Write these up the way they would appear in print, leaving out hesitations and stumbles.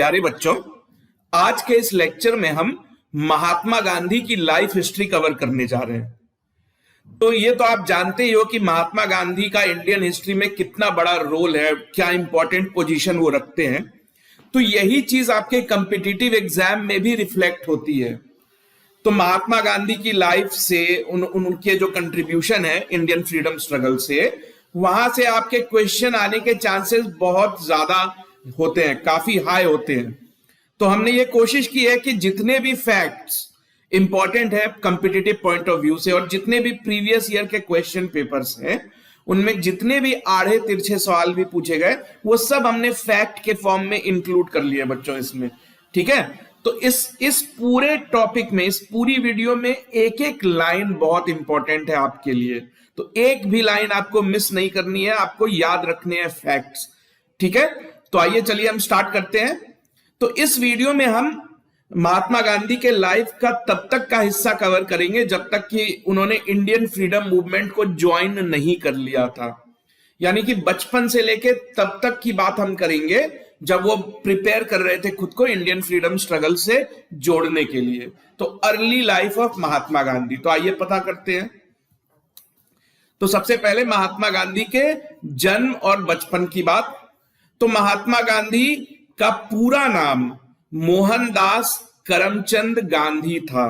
प्यारे बच्चों, आज के इस लेक्चर में हम महात्मा गांधी की लाइफ हिस्ट्री कवर करने जा रहे हैं। तो ये तो आप जानते ही हो कि महात्मा गांधी का इंडियन हिस्ट्री में कितना बड़ा रोल है, क्या इंपॉर्टेंट पोजीशन वो रखते हैं। तो यही चीज आपके कॉम्पिटिटिव एग्जाम में भी रिफ्लेक्ट होती है। तो महात्मा गांधी की लाइफ से उनके जो कंट्रीब्यूशन है इंडियन फ्रीडम स्ट्रगल से, वहां से आपके क्वेश्चन आने के चांसेस बहुत ज्यादा होते हैं, काफी हाई होते हैं। तो हमने ये कोशिश की है कि जितने भी फैक्ट्स इंपॉर्टेंट है कॉम्पिटिटिव पॉइंट ऑफ व्यू से और जितने भी प्रीवियस ईयर के क्वेश्चन पेपर्स हैं उनमें जितने भी आड़े तिरछे सवाल भी पूछे गए वो सब हमने फैक्ट के फॉर्म में इंक्लूड कर लिए बच्चों इसमें। ठीक है, तो इस पूरे टॉपिक में, इस पूरी वीडियो में एक एक लाइन बहुत इंपॉर्टेंट है आपके लिए। तो एक भी लाइन आपको मिस नहीं करनी है, आपको याद रखने हैं फैक्ट्स। ठीक है, तो आइए चलिए हम स्टार्ट करते हैं। तो इस वीडियो में हम महात्मा गांधी के लाइफ का तब तक का हिस्सा कवर करेंगे जब तक कि उन्होंने इंडियन फ्रीडम मूवमेंट को ज्वाइन नहीं कर लिया था, यानी कि बचपन से लेके तब तक की बात हम करेंगे जब वो प्रिपेयर कर रहे थे खुद को इंडियन फ्रीडम स्ट्रगल से जोड़ने के लिए। तो early life of Mahatma Gandhi, तो आइए पता करते हैं। तो सबसे पहले महात्मा गांधी के जन्म और बचपन की बात। तो महात्मा गांधी का पूरा नाम मोहनदास करमचंद गांधी था।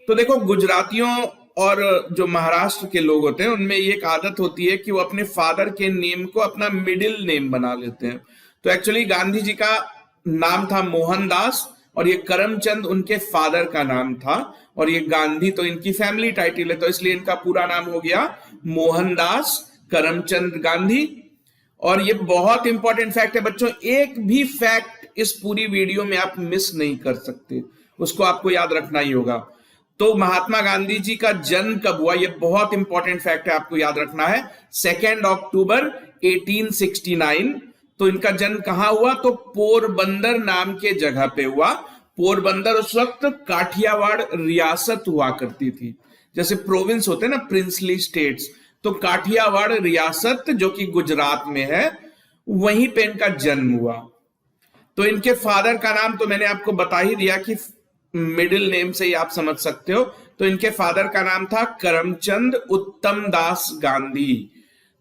तो देखो, गुजरातियों और जो महाराष्ट्र के लोग होते हैं उनमें ये एक आदत होती है कि वो अपने फादर के नेम को अपना मिडिल नेम बना लेते हैं। तो एक्चुअली गांधी जी का नाम था मोहनदास और ये करमचंद उनके फादर का नाम था और ये गांधी तो इनकी फैमिली टाइटल है, तो इसलिए इनका पूरा नाम हो गया मोहनदास करमचंद गांधी। और ये बहुत इंपॉर्टेंट फैक्ट है बच्चों, एक भी फैक्ट इस पूरी वीडियो में आप मिस नहीं कर सकते, उसको आपको याद रखना ही होगा। तो महात्मा गांधी जी का जन्म कब हुआ, ये बहुत इंपॉर्टेंट फैक्ट है, आपको याद रखना है। 2 अक्टूबर 1869। तो इनका जन्म कहां हुआ, तो पोरबंदर नाम के जगह पे हुआ। पोरबंदर उस वक्त काठियावाड़ रियासत हुआ करती थी, जैसे प्रोविंस होते हैं ना, प्रिंसली स्टेट्स। तो काठियावाड़ रियासत जो कि गुजरात में है, वहीं पे इनका जन्म हुआ। तो इनके फादर का नाम तो मैंने आपको बता ही दिया कि मिडिल नेम से ही आप समझ सकते हो। तो इनके फादर का नाम था करमचंद उत्तम दास गांधी।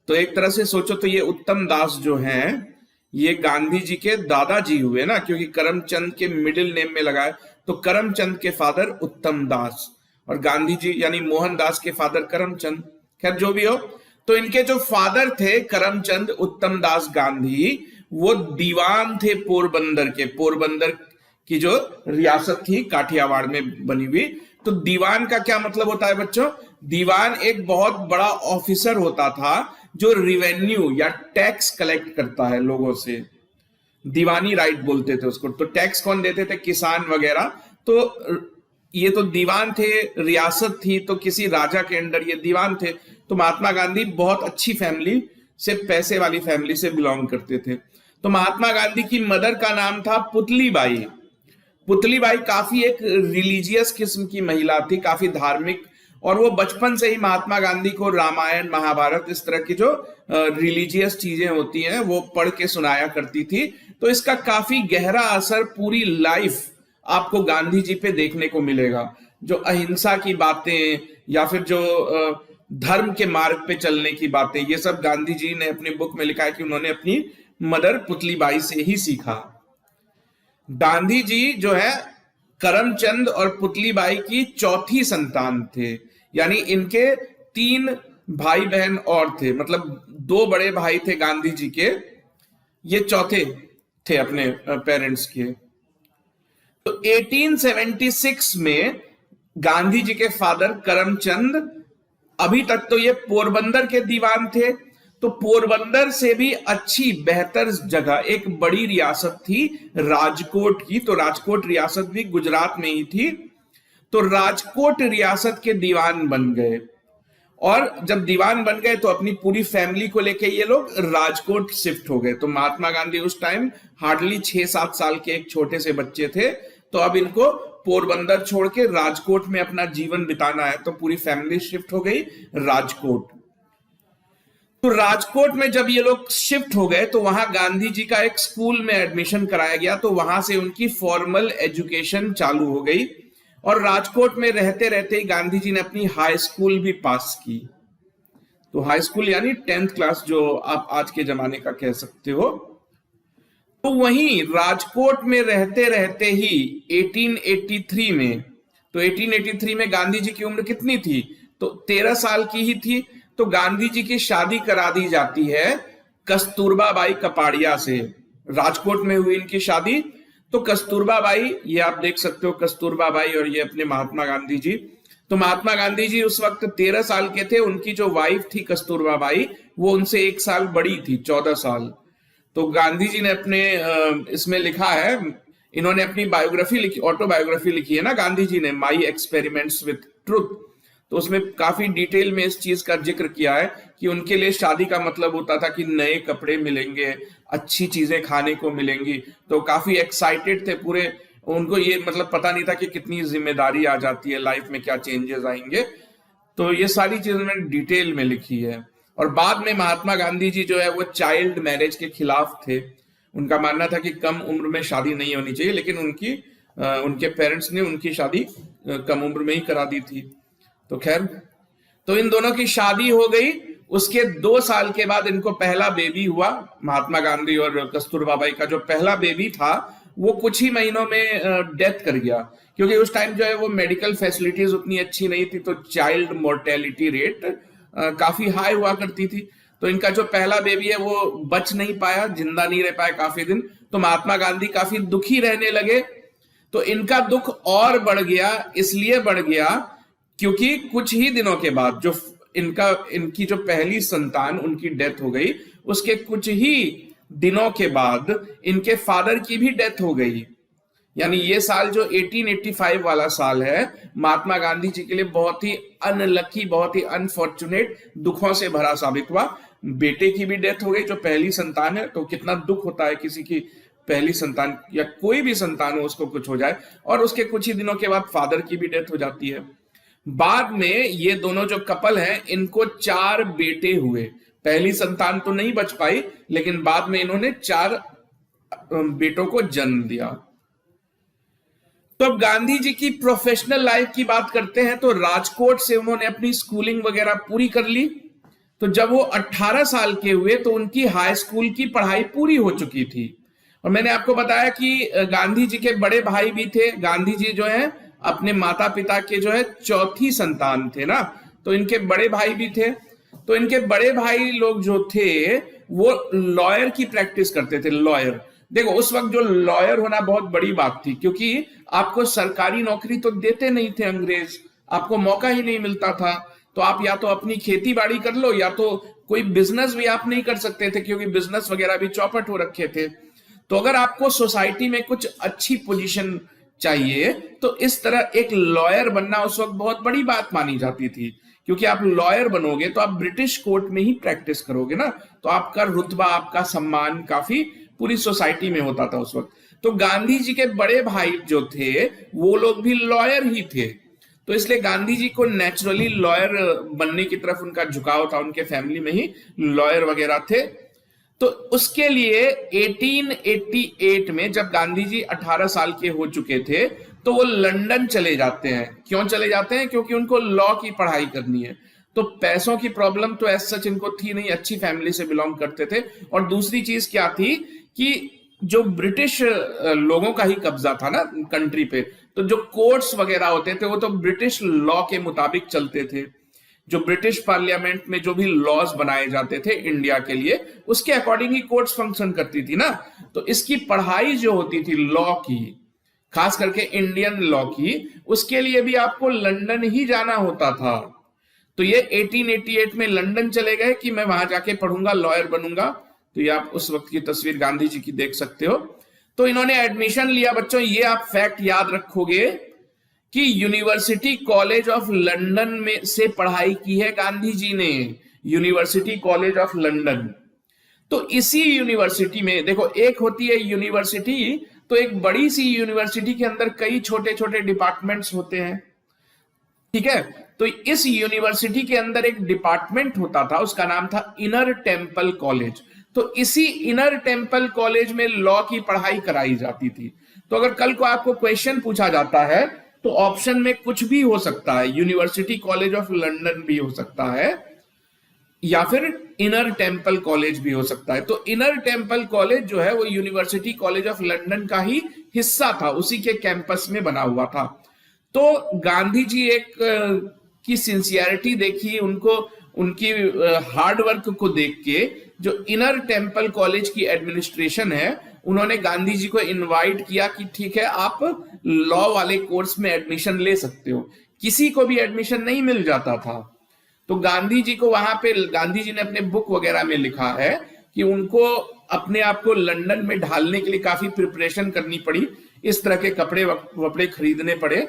तो एक तरह से सोचो तो ये उत्तम दास जो हैं ये गांधी जी के दादाजी हुए ना, क्योंकि करमचंद के मिडिल नेम में लगाए। तो करमचंद के फादर उत्तम दास और गांधी जी यानी मोहनदास के फादर करमचंद। खैर जो भी हो, तो इनके जो फादर थे करमचंद उत्तम दास गांधी, वो दीवान थे पोरबंदर के। पोरबंदर की जो रियासत थी काठियावाड़ में बनी हुई। तो दीवान का क्या मतलब होता है बच्चों, दीवान एक बहुत बड़ा ऑफिसर होता था जो रिवेन्यू या टैक्स कलेक्ट करता है लोगों से। दीवानी राइट बोलते थे उसको। तो टैक्स कौन देते थे, किसान वगैरह। तो ये तो दीवान थे, रियासत थी तो किसी राजा के अंडर ये दीवान थे। तो महात्मा गांधी बहुत अच्छी फैमिली से, पैसे वाली फैमिली से बिलोंग करते थे। तो महात्मा गांधी की मदर का नाम था पुतली बाई। पुतली बाई काफी एक रिलीजियस किस्म की महिला थी, काफी धार्मिक, और वो बचपन से ही महात्मा गांधी को रामायण महाभारत इस तरह की जो रिलीजियस चीजें होती हैं वो पढ़ के सुनाया करती थी। तो इसका काफी गहरा असर पूरी लाइफ आपको गांधी जी पे देखने को मिलेगा। जो अहिंसा की बातें या फिर जो धर्म के मार्ग पे चलने की बातें, ये सब गांधी जी ने अपनी बुक में लिखा है कि उन्होंने अपनी मदर पुतली बाई से ही सीखा। गांधी जी जो है करमचंद और पुतली बाई की चौथी संतान थे, यानी इनके 3 भाई बहन और थे, मतलब 2 बड़े भाई थे गांधी जी के, ये चौथे थे अपने पेरेंट्स के। तो 1876 में गांधी जी के फादर करमचंद, अभी तक तो ये पोरबंदर के दीवान थे, तो पोरबंदर से भी अच्छी बेहतर जगह एक बड़ी रियासत थी राजकोट की। तो राजकोट रियासत भी गुजरात में ही थी। तो राजकोट रियासत के दीवान बन गए और जब दीवान बन गए तो अपनी पूरी फैमिली को लेके ये लोग राजकोट शिफ्ट हो गए। तो महात्मा गांधी उस टाइम हार्डली 6-7 साल के एक छोटे से बच्चे थे। तो अब इनको पोरबंदर छोड़ के राजकोट में अपना जीवन बिताना है, तो पूरी फैमिली शिफ्ट हो गई राजकोट। तो राजकोट में जब ये लोग शिफ्ट हो गए तो वहां गांधी जी का एक स्कूल में एडमिशन कराया गया, तो वहां से उनकी फॉर्मल एजुकेशन चालू हो गई। और राजकोट में रहते रहते ही गांधी जी ने अपनी हाई स्कूल भी पास की। तो हाई स्कूल यानी 10th क्लास, जो आप आज के जमाने का कह सकते हो। तो वहीं राजकोट में रहते रहते ही 1883 में, तो 1883 में गांधी जी की उम्र कितनी थी? तो 13 साल की ही थी। तो गांधी जी की शादी करा दी जाती है कस्तूरबा बाई कपाड़िया से। राजकोट में हुई इनकी शादी। तो कस्तूरबा बाई, ये आप देख सकते हो, कस्तूरबा बाई और ये अपने महात्मा गांधी जी। तो महात्मा गांधी जी उस वक्त 13 साल के थे। उनकी जो वाइफ थी कस्तूरबा बाई, वो उनसे 1 साल बड़ी थी, 14 साल। तो गांधी जी ने अपने इसमें लिखा है, इन्होंने अपनी बायोग्राफी लिखी, ऑटोबायोग्राफी लिखी है ना गांधी जी ने, माई एक्सपेरिमेंट्स विथ ट्रुथ। तो उसमें काफी डिटेल में इस चीज का जिक्र किया है कि उनके लिए शादी का मतलब होता था कि नए कपड़े मिलेंगे, अच्छी चीजें खाने को मिलेंगी। तो काफी एक्साइटेड थे पूरे। उनको ये मतलब पता नहीं था कि कितनी जिम्मेदारी आ जाती है लाइफ में, क्या चेंजेस आएंगे। तो ये सारी चीजें मैंने डिटेल में लिखी है। और बाद में महात्मा गांधी जी जो है वो चाइल्ड मैरिज के खिलाफ थे। उनका मानना था कि कम उम्र में शादी नहीं होनी चाहिए, लेकिन उनके पेरेंट्स ने उनकी शादी कम उम्र में ही करा दी थी। तो खैर, तो इन दोनों की शादी हो गई। उसके 2 साल के बाद इनको पहला बेबी हुआ। महात्मा गांधी और कस्तूरबा बाई का जो पहला बेबी था वो कुछ ही महीनों में डेथ कर गया, क्योंकि उस टाइम जो है वो मेडिकल फैसिलिटीज उतनी अच्छी नहीं थी। तो चाइल्ड मोर्टेलिटी रेट काफी हाई हुआ करती थी। तो इनका जो पहला बेबी है वो बच नहीं पाया, जिंदा नहीं रह पाया काफी दिन। तो महात्मा गांधी काफी दुखी रहने लगे। तो इनका दुख और बढ़ गया, इसलिए बढ़ गया क्योंकि कुछ ही दिनों के बाद जो इनकी जो पहली संतान, उनकी डेथ हो गई। उसके कुछ ही दिनों के बाद इनके फादर की भी डेथ हो गई। यानी ये साल जो 1885 वाला साल है, महात्मा गांधी जी के लिए बहुत ही अनलकी, बहुत ही अनफॉर्चुनेट, दुखों से भरा साबित हुआ। बेटे की भी डेथ हो गई, जो पहली संतान है। तो कितना दुख होता है किसी की पहली संतान या कोई भी संतान हो उसको कुछ हो जाए। और उसके कुछ ही दिनों के बाद फादर की भी डेथ हो जाती है। बाद में ये दोनों जो कपल हैं, इनको 4 बेटे हुए। पहली संतान तो नहीं बच पाई, लेकिन बाद में इन्होंने 4 बेटों को जन्म दिया। तो अब गांधी जी की प्रोफेशनल लाइफ की बात करते हैं। तो राजकोट से उन्होंने अपनी स्कूलिंग वगैरह पूरी कर ली। तो जब वो 18 साल के हुए तो उनकी हाई स्कूल की पढ़ाई पूरी हो चुकी थी। और मैंने आपको बताया कि गांधी जी के बड़े भाई भी थे। गांधी जी जो है अपने माता पिता के जो है चौथी संतान थे ना। तो इनके बड़े भाई भी थे। तो इनके बड़े भाई लोग जो थे वो लॉयर की प्रैक्टिस करते थे। लॉयर, देखो उस वक्त जो लॉयर होना बहुत बड़ी बात थी, क्योंकि आपको सरकारी नौकरी तो देते नहीं थे अंग्रेज, आपको मौका ही नहीं मिलता था। तो आप या तो अपनी खेती बाड़ी कर लो, या तो कोई बिजनेस भी आप नहीं कर सकते थे, क्योंकि बिजनेस वगैरह भी चौपट हो रखे थे। तो अगर आपको सोसाइटी में कुछ अच्छी पोजीशन चाहिए तो इस तरह एक लॉयर बनना उस वक्त बहुत बड़ी बात मानी जाती थी, क्योंकि आप लॉयर बनोगे तो आप ब्रिटिश कोर्ट में ही प्रैक्टिस करोगे ना। तो आपका रुतबा, आपका सम्मान काफी पूरी सोसाइटी में होता था उस वक्त। तो गांधी जी के बड़े भाई जो थे वो लोग भी लॉयर ही थे। तो इसलिए गांधी जी को नेचुरली लॉयर बनने की तरफ उनका झुकाव था, उनके फैमिली में ही लॉयर वगैरह थे। तो उसके लिए 1888 में जब गांधी जी 18 साल के हो चुके थे तो वो लंदन चले जाते हैं। क्यों चले जाते हैं? क्योंकि उनको लॉ की पढ़ाई करनी है। तो पैसों की प्रॉब्लम तो एज सच इनको थी नहीं, अच्छी फैमिली से बिलोंग करते थे। और दूसरी चीज क्या थी कि जो ब्रिटिश लोगों का ही कब्जा था ना कंट्री पे, तो जो कोर्ट्स वगैरह होते थे वो तो ब्रिटिश लॉ के मुताबिक चलते थे। जो ब्रिटिश पार्लियामेंट में जो भी लॉज बनाए जाते थे इंडिया के लिए, उसके अकॉर्डिंग ही कोर्ट्स फंक्शन करती थी ना। तो इसकी पढ़ाई जो होती थी लॉ की, खास करके इंडियन लॉ की, उसके लिए भी आपको लंदन ही जाना होता था। तो ये 1888 में लंदन चले गए कि मैं वहां जाके पढ़ूंगा, लॉयर बनूंगा। तो ये आप उस वक्त की तस्वीर गांधी जी की देख सकते हो। तो इन्होंने एडमिशन लिया। बच्चों ये आप फैक्ट याद रखोगे कि यूनिवर्सिटी कॉलेज ऑफ लंदन में से पढ़ाई की है गांधी जी ने, यूनिवर्सिटी कॉलेज ऑफ लंदन। तो इसी यूनिवर्सिटी में देखो, एक होती है यूनिवर्सिटी, तो एक बड़ी सी यूनिवर्सिटी के अंदर कई छोटे छोटे डिपार्टमेंट्स होते हैं, ठीक है। तो इस यूनिवर्सिटी के अंदर एक डिपार्टमेंट होता था, उसका नाम था इनर टेम्पल कॉलेज। तो इसी इनर टेम्पल कॉलेज में लॉ की पढ़ाई कराई जाती थी। तो अगर कल को आपको क्वेश्चन पूछा जाता है तो ऑप्शन में कुछ भी हो सकता है, यूनिवर्सिटी कॉलेज ऑफ लंदन भी हो सकता है या फिर इनर टेम्पल कॉलेज भी हो सकता है। तो इनर टेम्पल कॉलेज जो है वो यूनिवर्सिटी कॉलेज ऑफ लंदन का ही हिस्सा था, उसी के कैंपस में बना हुआ था। तो गांधी जी एक की सिंसियरिटी देखी, उनको उनकी हार्ड वर्क को देख के जो इनर टेम्पल कॉलेज की एडमिनिस्ट्रेशन है उन्होंने गांधी जी को इनवाइट किया कि ठीक है आप लॉ वाले कोर्स में एडमिशन ले सकते हो। किसी को भी एडमिशन नहीं मिल जाता था। तो गांधी जी को वहां पे, गांधी जी ने अपने बुक वगैरह में लिखा है कि उनको अपने आप को लंदन में ढालने के लिए काफी प्रिपरेशन करनी पड़ी, इस तरह के कपड़े वपड़े खरीदने पड़े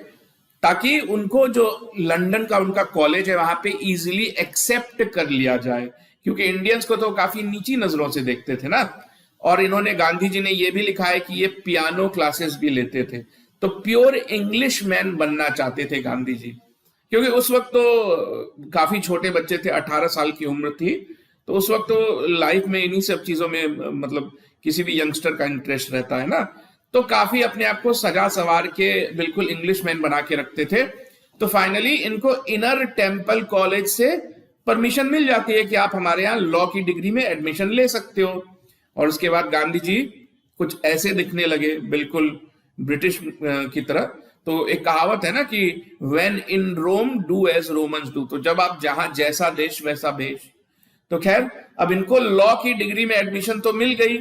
ताकि उनको जो लंदन का उनका कॉलेज है वहां पे इजीली एक्सेप्ट कर लिया जाए, क्योंकि इंडियंस को तो काफी नीची नजरों से देखते थे ना। और इन्होंने, गांधी जी ने ये भी लिखा है कि ये पियानो क्लासेस भी लेते थे। तो प्योर इंग्लिश मैन बनना चाहते थे गांधी जी, क्योंकि उस वक्त तो काफी छोटे बच्चे थे, 18 साल की उम्र थी। तो उस वक्त तो लाइफ में इन्हीं सब चीजों में मतलब किसी भी यंगस्टर का इंटरेस्ट रहता है ना। तो काफी अपने आप को सजा सवार के बिल्कुल इंग्लिश मैन बना के रखते थे। तो फाइनली इनको इनर टेम्पल कॉलेज से परमिशन मिल जाती है कि आप हमारे यहाँ लॉ की डिग्री में एडमिशन ले सकते हो। और उसके बाद गांधी जी कुछ ऐसे दिखने लगे, बिल्कुल ब्रिटिश की तरह। तो एक कहावत है ना कि when in Rome do as Romans do, तो जब आप जहां जैसा देश वैसा भेष। तो खैर अब इनको लॉ की डिग्री में एडमिशन तो मिल गई।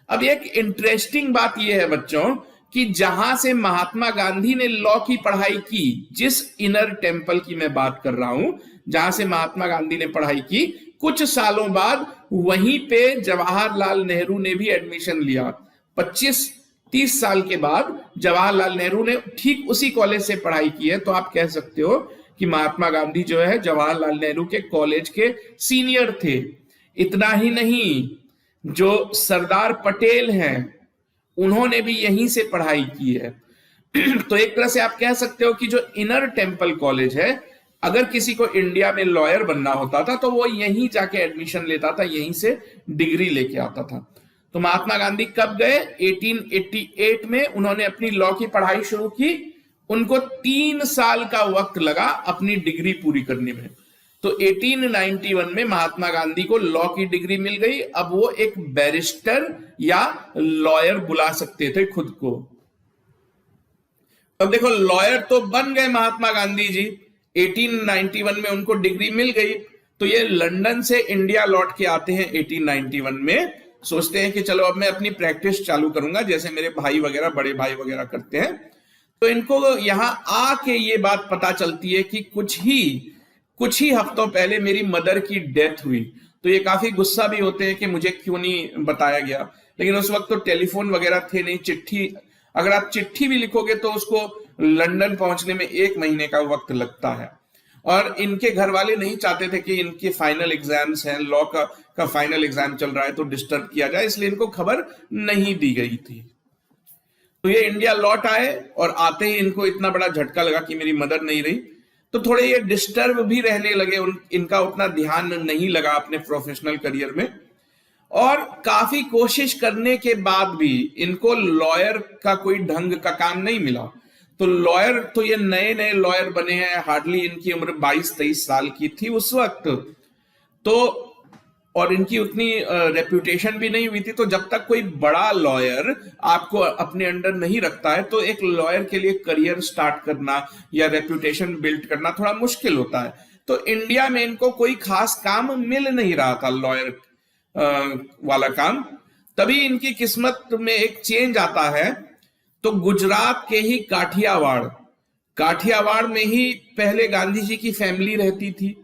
अब एक इंटरेस्टिंग बात यह है बच्चों कि जहां से महात्मा गांधी ने लॉ की पढ़ाई की, जिस इनर टेम्पल की मैं बात कर रहा हूं, जहां से महात्मा गांधी ने पढ़ाई की, कुछ सालों बाद वहीं पे जवाहरलाल नेहरू ने भी एडमिशन लिया। 25-30 साल के बाद जवाहरलाल नेहरू ने ठीक उसी कॉलेज से पढ़ाई की है। तो आप कह सकते हो कि महात्मा गांधी जो है जवाहरलाल नेहरू के कॉलेज के सीनियर थे। इतना ही नहीं, जो सरदार पटेल हैं उन्होंने भी यहीं से पढ़ाई की है। तो एक तरह से आप कह सकते हो कि जो इनर टेम्पल कॉलेज है, अगर किसी को इंडिया में लॉयर बनना होता था तो वो यहीं जाके एडमिशन लेता था, यहीं से डिग्री लेके आता था। तो महात्मा गांधी कब गए? 1888 में उन्होंने अपनी लॉ की पढ़ाई शुरू की। उनको 3 साल का वक्त लगा अपनी डिग्री पूरी करने में। तो 1891 में महात्मा गांधी को लॉ की डिग्री मिल गई। अब वो एक बैरिस्टर या लॉयर बुला सकते थे खुद को। अब देखो, लॉयर तो बन गए महात्मा गांधी जी, 1891 में उनको डिग्री मिल गई। तो ये लंदन से इंडिया लौट के आते हैं 1891 में। सोचते हैं कि चलो अब मैं अपनी प्रैक्टिस चालू करूंगा, जैसे मेरे भाई वगैरह, बड़े भाई वगैरह करते हैं। तो इनको यहां आके ये बात पता चलती है कि कुछ ही हफ्तों पहले मेरी मदर की डेथ हुई। तो ये काफी गुस्सा भी होते हैं कि मुझे क्यों नहीं बताया गया। लेकिन उस वक्त तो टेलीफोन वगैरह थे नहीं, चिट्ठी, अगर आप चिट्ठी भी लिखोगे तो उसको लंदन पहुंचने में 1 महीने का वक्त लगता है। और इनके घर वाले नहीं चाहते थे कि इनके फाइनल एग्जाम्स हैं, लॉ का फाइनल एग्जाम चल रहा है, तो डिस्टर्ब किया जाए, इसलिए इनको खबर नहीं दी गई थी। तो ये इंडिया लौट आए और आते ही इनको इतना बड़ा झटका लगा कि मेरी मदर नहीं रही। तो थोड़े ये डिस्टर्ब भी रहने लगे, इनका उतना ध्यान नहीं लगा अपने प्रोफेशनल करियर में। और काफी कोशिश करने के बाद भी इनको लॉयर का कोई ढंग का काम नहीं मिला। तो लॉयर, तो ये नए नए लॉयर बने हैं, हार्डली इनकी उम्र 22-23 साल की थी उस वक्त। तो और इनकी उतनी रेप्यूटेशन भी नहीं हुई थी। तो जब तक कोई बड़ा लॉयर आपको अपने अंडर नहीं रखता है, तो एक लॉयर के लिए करियर स्टार्ट करना या रेप्यूटेशन बिल्ड करना थोड़ा मुश्किल होता है। तो इंडिया में इनको कोई खास काम मिल नहीं रहा था, लॉयर वाला काम। तभी इनकी किस्मत में एक चेंज आता है। तो गुजरात के ही काठियावाड़ में ही पहले गांधी जी की फैमिली रहती थी।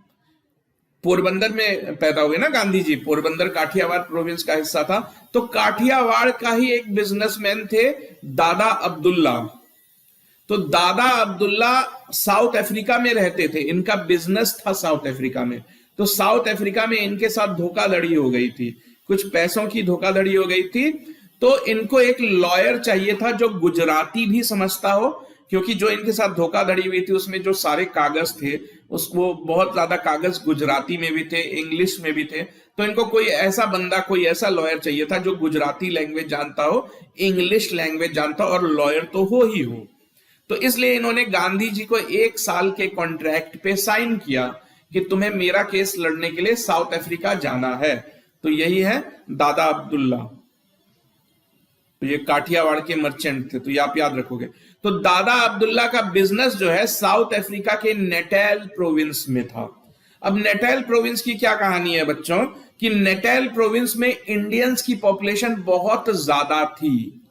पोरबंदर में पैदा हुए ना गांधी जी, पोरबंदर काठियावाड़ प्रोविंस का हिस्सा था। तो काठियावाड़ का ही एक बिजनेसमैन थे दादा अब्दुल्ला। तो दादा अब्दुल्ला साउथ अफ्रीका में रहते थे, इनका बिजनेस था साउथ अफ्रीका में। तो साउथ अफ्रीका में इनके साथ धोखाधड़ी हो गई थी, कुछ पैसों की धोखाधड़ी हो गई थी। तो इनको एक लॉयर चाहिए था जो गुजराती भी समझता हो, क्योंकि जो इनके साथ धोखाधड़ी हुई थी उसमें जो सारे कागज थे उसको बहुत ज्यादा कागज गुजराती में भी थे, इंग्लिश में भी थे। तो इनको कोई ऐसा बंदा, कोई ऐसा लॉयर चाहिए था जो गुजराती लैंग्वेज जानता हो, इंग्लिश लैंग्वेज जानता हो और लॉयर तो हो ही हो। तो इसलिए इन्होंने गांधी जी को 1 साल के कॉन्ट्रैक्ट पे साइन किया कि तुम्हें मेरा केस लड़ने के लिए साउथ अफ्रीका जाना है। तो यही है दादा अब्दुल्ला। तो ये काठियावाड़ के मर्चेंट थे, तो ये आप याद रखोगे। तो दादा अब्दुल्ला का बिजनेस जो है साउथ अफ्रीका के नेटेल प्रोविंस में था। अब नेटेल प्रोविंस की क्या कहानी है बच्चों, कि नेटेल प्रोविंस में इंडियंस की पॉपुलेशन बहुत ज्यादा थी।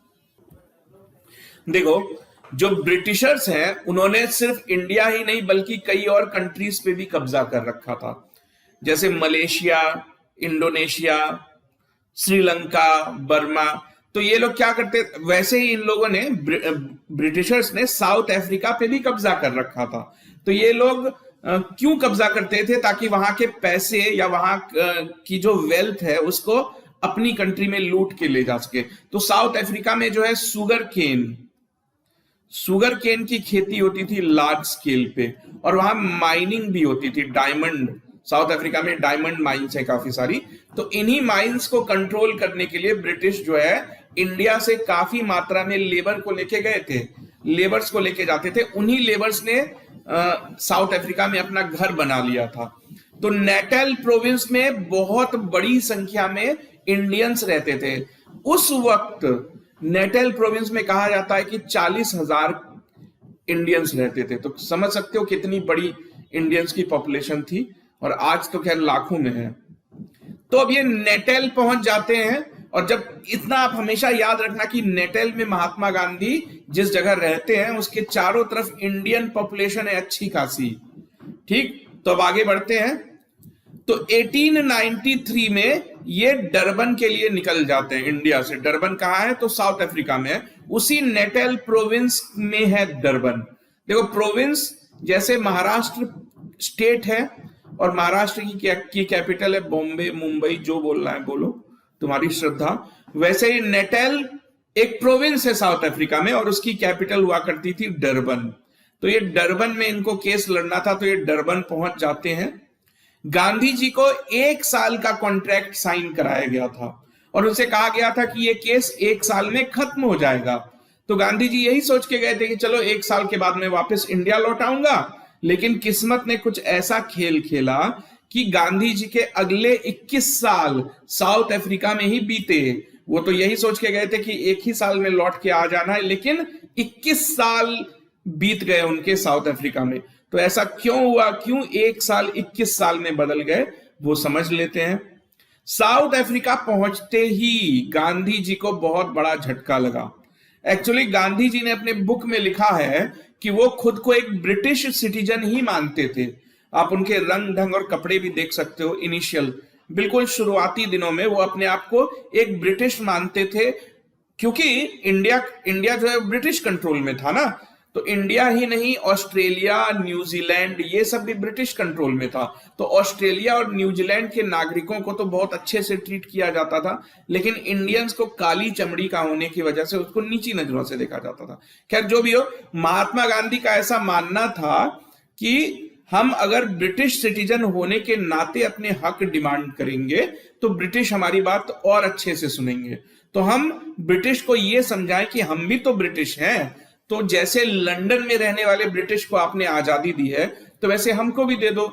देखो, जो ब्रिटिशर्स हैं उन्होंने सिर्फ इंडिया ही नहीं बल्कि कई और कंट्रीज पे भी कब्जा कर रखा था, जैसे मलेशिया, इंडोनेशिया, श्रीलंका, बर्मा। तो ये लोग क्या करते, वैसे ही इन लोगों ने, ब्रिटिशर्स ने साउथ अफ्रीका पे भी कब्जा कर रखा था। तो ये लोग क्यों कब्जा करते थे, ताकि वहां के पैसे या वहां की जो वेल्थ है उसको अपनी कंट्री में लूट के ले जा सके। तो साउथ अफ्रीका में जो है शुगर केन की खेती होती थी लार्ज स्केल पे, और वहां माइनिंग भी होती थी, डायमंड। साउथ अफ्रीका में डायमंड माइंस है काफी सारी। तो इन्हीं माइंस को कंट्रोल करने के लिए ब्रिटिश जो है इंडिया से काफी मात्रा में लेबर को लेके गए थे, लेबर्स को लेके जाते थे। उन्हीं लेबर्स ने साउथ अफ्रीका में अपना घर बना लिया था। तो नेटल प्रोविंस में बहुत बड़ी संख्या में इंडियंस रहते थे। उस वक्त नेटल प्रोविंस में कहा जाता है कि 40,000 इंडियंस रहते थे। तो समझ सकते हो कितनी बड़ी इंडियंस की पॉपुलेशन थी, और आज तो खैर लाखों में है। तो अब ये नेटल पहुंच जाते हैं, और जब इतना आप हमेशा याद रखना कि नेटल में महात्मा गांधी जिस जगह रहते हैं उसके चारों तरफ इंडियन पॉपुलेशन है अच्छी खासी। ठीक, तो अब आगे बढ़ते हैं। तो 1893 में ये डरबन के लिए निकल जाते हैं इंडिया से। डरबन कहाँ है, तो साउथ अफ्रीका में है, उसी नेटल प्रोविंस में है डरबन। देखो, प्रोविंस जैसे महाराष्ट्र स्टेट है, और महाराष्ट्र की कैपिटल है बॉम्बे, मुंबई, जो बोलना है बोलो, तुम्हारी श्रद्धा। वैसे ही नेटल एक प्रोविंस है साउथ अफ्रीका में, और उसकी कैपिटल हुआ करती थी डरबन। तो ये डरबन में इनको केस लड़ना था, तो ये डरबन पहुंच जाते हैं। गांधी जी को 1 साल का कॉन्ट्रैक्ट साइन कराया गया था, और उनसे कहा गया था कि ये केस 1 साल में खत्म हो जाएगा। तो गांधी जी यही सोच के गए थे कि चलो 1 साल के बाद मैं वापस इंडिया लौट आऊंगा। लेकिन किस्मत ने कुछ ऐसा खेल खेला कि गांधी जी के अगले 21 साल साउथ अफ्रीका में ही बीते। वो तो यही सोच के गए थे कि एक ही साल में लौट के आ जाना है, लेकिन 21 साल बीत गए उनके साउथ अफ्रीका में। तो ऐसा क्यों हुआ, क्यों 1 साल 21 साल में बदल गए, वो समझ लेते हैं। साउथ अफ्रीका पहुंचते ही गांधी जी को बहुत बड़ा झटका लगा। एक्चुअली गांधी जी ने अपने बुक में लिखा है कि वो खुद को एक ब्रिटिश सिटीजन ही मानते थे। आप उनके रंग ढंग और कपड़े भी देख सकते हो। इनिशियल बिल्कुल शुरुआती दिनों में वो अपने आप को एक ब्रिटिश मानते थे, क्योंकि इंडिया जो है ब्रिटिश कंट्रोल में था ना। तो इंडिया ही नहीं, ऑस्ट्रेलिया, न्यूजीलैंड, ये सब भी ब्रिटिश कंट्रोल में था। तो ऑस्ट्रेलिया और न्यूजीलैंड के नागरिकों को तो बहुत अच्छे से ट्रीट किया जाता था, लेकिन इंडियंस को काली चमड़ी का होने की वजह से उसको नीची नजरों से देखा जाता था। खैर जो भी हो, महात्मा गांधी का ऐसा मानना था कि हम अगर ब्रिटिश सिटीजन होने के नाते अपने हक डिमांड करेंगे तो ब्रिटिश हमारी बात और अच्छे से सुनेंगे। तो हम ब्रिटिश को यह समझाएं कि हम भी तो ब्रिटिश हैं। तो जैसे लंदन में रहने वाले ब्रिटिश को आपने आजादी दी है, तो वैसे हमको भी दे दो।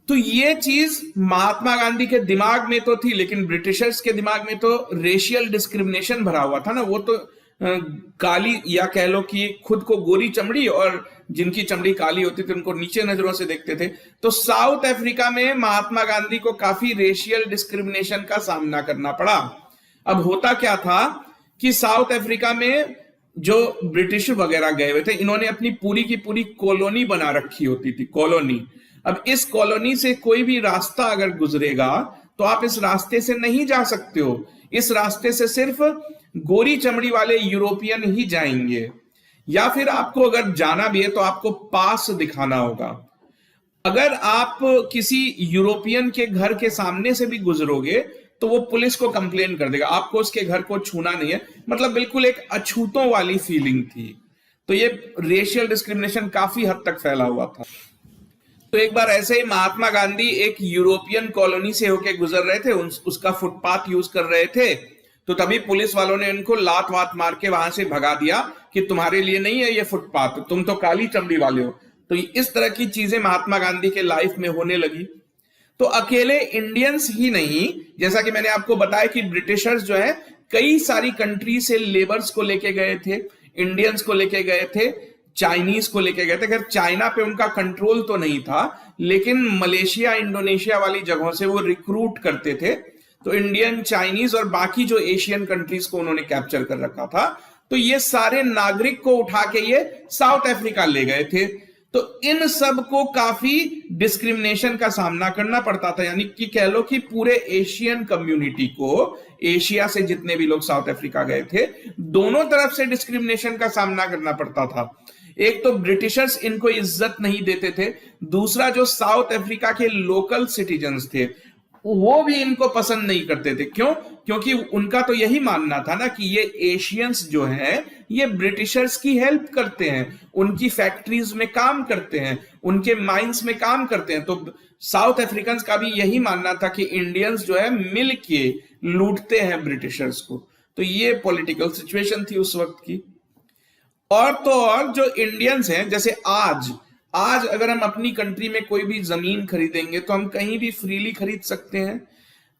तो ये चीज महात्मा गांधी के दिमाग में तो थी, लेकिन ब्रिटिशर्स के दिमाग में तो रेशियल डिस्क्रिमिनेशन भरा हुआ था ना। वो तो काली, या कह लो कि खुद को गोरी चमड़ी, और जिनकी चमड़ी काली होती थी उनको नीचे नजरों से देखते थे। तो साउथ अफ्रीका में महात्मा गांधी को काफी रेशियल डिस्क्रिमिनेशन का सामना करना पड़ा। अब होता क्या था कि साउथ अफ्रीका में जो ब्रिटिश वगैरह गए हुए थे, इन्होंने अपनी पूरी की पूरी कॉलोनी बना रखी होती थी, कॉलोनी। अब इस कॉलोनी से कोई भी रास्ता अगर गुजरेगा तो आप इस रास्ते से नहीं जा सकते हो। इस रास्ते से सिर्फ गोरी चमड़ी वाले यूरोपियन ही जाएंगे, या फिर आपको अगर जाना भी है तो आपको पास दिखाना होगा। अगर आप किसी यूरोपियन के घर के सामने से भी गुजरोगे तो वो पुलिस को कंप्लेन कर देगा, आपको उसके घर को छूना नहीं है। मतलब बिल्कुल एक अछूतों वाली फीलिंग थी। तो तो ये रेशियल डिस्क्रिमिनेशन काफी हद तक फैला हुआ था। तो एक बार ऐसे ही महात्मा गांधी एक यूरोपियन कॉलोनी से होके गुजर रहे थे, उसका फुटपाथ यूज कर रहे थे, तो तभी पुलिस वालों ने इनको लात वात मार के वहां से भगा दिया कि तुम्हारे लिए नहीं है ये फुटपाथ, तुम तो काली चमड़ी वाले हो। तो इस तरह की चीजें महात्मा गांधी के लाइफ में होने लगी। तो अकेले इंडियंस ही नहीं, जैसा कि मैंने आपको बताया कि ब्रिटिशर्स जो है कई सारी कंट्री से लेबर्स को लेके गए थे, इंडियंस को लेके गए थे, चाइनीज को लेके गए थे। खैर चाइना पे उनका कंट्रोल तो नहीं था, लेकिन मलेशिया इंडोनेशिया वाली जगहों से वो रिक्रूट करते थे। तो इंडियन, चाइनीज और बाकी जो एशियन कंट्रीज को उन्होंने कैप्चर कर रखा था। तो ये सारे नागरिक को उठा के ये साउथ अफ्रीका ले गए थे। तो इन सब को काफी डिस्क्रिमिनेशन का सामना करना पड़ता था, यानी कि कह लो कि पूरे एशियन कम्युनिटी को, एशिया से जितने भी लोग साउथ अफ्रीका गए थे, दोनों तरफ से डिस्क्रिमिनेशन का सामना करना पड़ता था। एक तो ब्रिटिशर्स इनको इज्जत नहीं देते थे, दूसरा जो साउथ अफ्रीका के लोकल सिटीजन्स थे वो भी इनको पसंद नहीं करते थे। क्यों? क्योंकि उनका तो यही मानना था ना कि ये एशियंस जो हैं ये ब्रिटिशर्स की हेल्प करते हैं, उनकी फैक्ट्रीज में काम करते हैं, उनके माइंस में काम करते हैं। तो साउथ अफ्रीकन का भी यही मानना था कि इंडियंस जो है मिल के लूटते हैं ब्रिटिशर्स को। तो ये पॉलिटिकल सिचुएशन थी उस वक्त की। और तो और जो इंडियंस हैं, जैसे आज अगर हम अपनी कंट्री में कोई भी जमीन खरीदेंगे तो हम कहीं भी फ्रीली खरीद सकते हैं।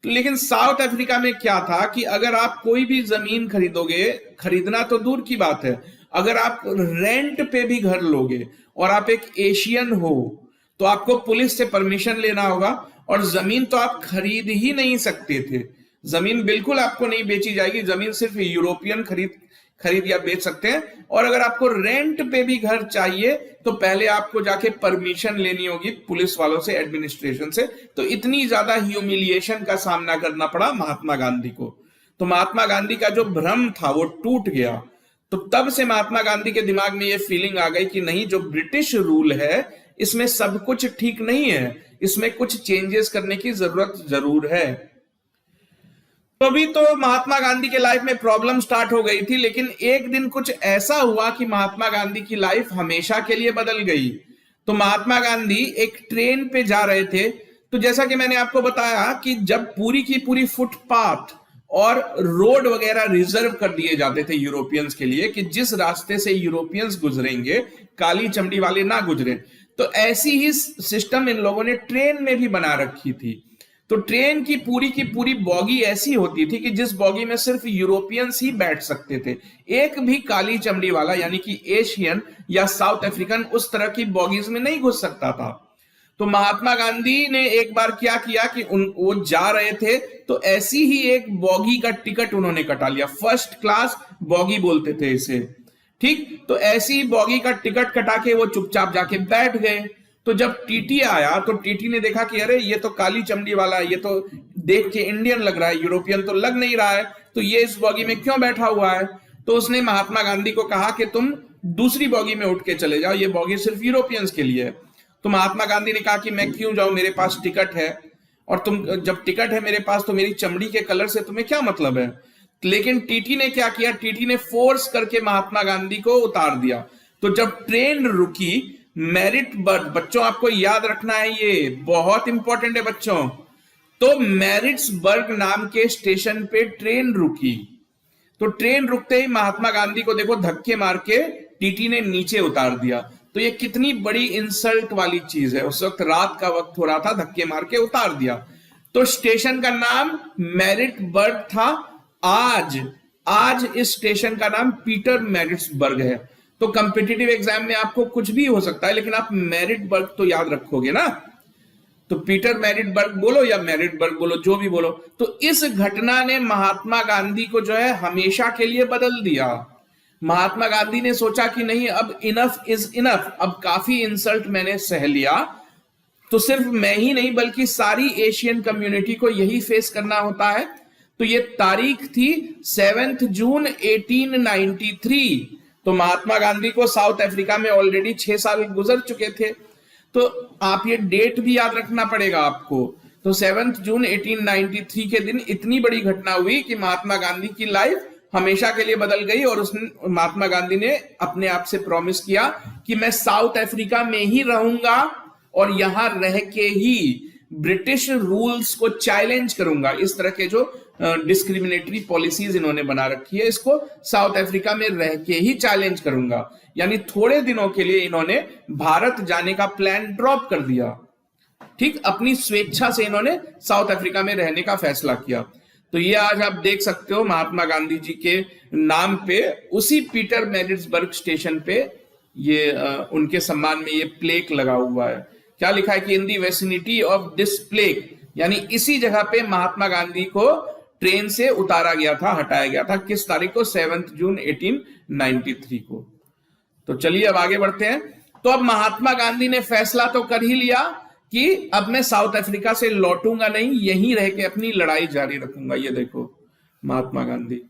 लेकिन साउथ अफ्रीका में क्या था कि अगर आप कोई भी जमीन खरीदोगे, खरीदना तो दूर की बात है, अगर आप रेंट पे भी घर लोगे और आप एक एशियन हो तो आपको पुलिस से परमिशन लेना होगा, और जमीन तो आप खरीद ही नहीं सकते थे। जमीन बिल्कुल आपको नहीं बेची जाएगी, जमीन सिर्फ यूरोपियन खरीद या बेच सकते हैं। और अगर आपको रेंट पे भी घर चाहिए तो पहले आपको जाके परमिशन लेनी होगी पुलिस वालों से, एडमिनिस्ट्रेशन से। तो इतनी ज्यादा ह्यूमिलिएशन का सामना करना पड़ा महात्मा गांधी को। तो महात्मा गांधी का जो भ्रम था वो टूट गया। तो तब से महात्मा गांधी के दिमाग में ये फीलिंग आ गई कि नहीं, जो ब्रिटिश रूल है इसमें सब कुछ ठीक नहीं है, इसमें कुछ चेंजेस करने की जरूरत जरूर है। तो अभी तो महात्मा गांधी के लाइफ में प्रॉब्लम स्टार्ट हो गई थी, लेकिन एक दिन कुछ ऐसा हुआ कि महात्मा गांधी की लाइफ हमेशा के लिए बदल गई। तो महात्मा गांधी एक ट्रेन पे जा रहे थे। तो जैसा कि मैंने आपको बताया कि जब पूरी की पूरी फुटपाथ और रोड वगैरह रिजर्व कर दिए जाते थे यूरोपियंस के लिए कि जिस रास्ते से यूरोपियंस गुजरेंगे काली चमड़ी वाले ना गुजरे, तो ऐसी ही सिस्टम इन लोगों ने ट्रेन में भी बना रखी थी। तो ट्रेन की पूरी बॉगी ऐसी होती थी कि जिस बॉगी में सिर्फ यूरोपियंस ही बैठ सकते थे, एक भी काली चमड़ी वाला यानी कि एशियन या साउथ अफ्रीकन उस तरह की बॉगीज में नहीं घुस सकता था। तो महात्मा गांधी ने एक बार क्या किया कि वो जा रहे थे तो ऐसी ही एक बॉगी का टिकट उन्होंने कटा लिया, फर्स्ट क्लास बॉगी बोलते थे इसे, ठीक। तो ऐसी बॉगी का टिकट कटा के वो चुपचाप जाके बैठ गए। तो जब टीटी आया तो टीटी ने देखा कि अरे ये तो काली चमड़ी वाला है, ये तो देख के इंडियन लग रहा है, यूरोपियन तो लग नहीं रहा है, तो ये इस बॉगी में क्यों बैठा हुआ है। तो उसने महात्मा गांधी को कहा कि तुम दूसरी बॉगी में उठ के चले जाओ, ये बॉगी सिर्फ यूरोपियंस के लिए है। तो महात्मा गांधी ने कहा कि मैं क्यों जाऊं, मेरे पास टिकट है, और तुम जब टिकट है मेरे पास तो मेरी चमड़ी के कलर से तुम्हें क्या मतलब है। लेकिन टीटी ने क्या किया, टीटी ने फोर्स करके महात्मा गांधी को उतार दिया। तो जब ट्रेन रुकी, मेरिट बर्ग, बच्चों आपको याद रखना है, ये बहुत इंपॉर्टेंट है बच्चों। तो मेरिट्सबर्ग नाम के स्टेशन पे ट्रेन रुकी। तो ट्रेन रुकते ही महात्मा गांधी को देखो धक्के मार के टीटी ने नीचे उतार दिया। तो ये कितनी बड़ी इंसल्ट वाली चीज है। उस वक्त रात का वक्त हो रहा था, धक्के मार के उतार दिया। तो स्टेशन का नाम मेरिट्सबर्ग था। आज इस स्टेशन का नाम पीटर मेरिट्सबर्ग है। तो कॉम्पिटिटिव एग्जाम में आपको कुछ भी हो सकता है, लेकिन आप मेरिट्सबर्ग तो याद रखोगे ना। तो पीटर मेरिट्सबर्ग बोलो या मेरिट्सबर्ग बोलो, जो भी बोलो। तो इस घटना ने महात्मा गांधी को जो है हमेशा के लिए बदल दिया। महात्मा गांधी ने सोचा कि नहीं, अब इनफ इज इनफ, अब काफी इंसल्ट मैंने सह लिया। तो सिर्फ मैं ही नहीं बल्कि सारी एशियन कम्युनिटी को यही फेस करना होता है। तो ये तारीख थी 7 जून 1893। तो महात्मा गांधी को साउथ अफ्रीका में ऑलरेडी 6 साल गुजर चुके थे। तो आप ये डेट भी याद रखना पड़ेगा आपको। तो 7 जून 1893 के दिन इतनी बड़ी घटना हुई कि महात्मा गांधी की लाइफ हमेशा के लिए बदल गई और उसने महात्मा गांधी ने अपने आप से प्रॉमिस किया कि मैं साउथ अफ्रीका में ही रहूंगा और यहां रह के ही ब्रिटिश रूल्स को चैलेंज करूंगा। इस तरह के जो डिस्क्रिमिनेटरी पॉलिसीज इन्होंने बना रखी है, इसको साउथ अफ्रीका में रह के ही चैलेंज करूंगा। यानी थोड़े दिनों के लिए इन्होंने भारत जाने का प्लान ड्रॉप कर दिया। ठीक, अपनी स्वेच्छा से इन्होंने साउथ अफ्रीका में रहने का फैसला किया। तो ये आज आप देख सकते हो महात्मा गांधी जी के नाम पे उसी पीटर मैरिट्सबर्ग स्टेशन पे ये उनके सम्मान में ये प्लेक लगा हुआ है। क्या लिखा है कि इन दी वेसिनिटी ऑफ दिस प्लेक, यानी इसी जगह पे महात्मा गांधी को ट्रेन से उतारा गया था, हटाया गया था। किस तारीख को? 7 जून 1893 को। तो चलिए अब आगे बढ़ते हैं। तो अब महात्मा गांधी ने फैसला तो कर ही लिया कि अब मैं साउथ अफ्रीका से लौटूंगा नहीं, यहीं रह के अपनी लड़ाई जारी रखूंगा। ये देखो महात्मा गांधी,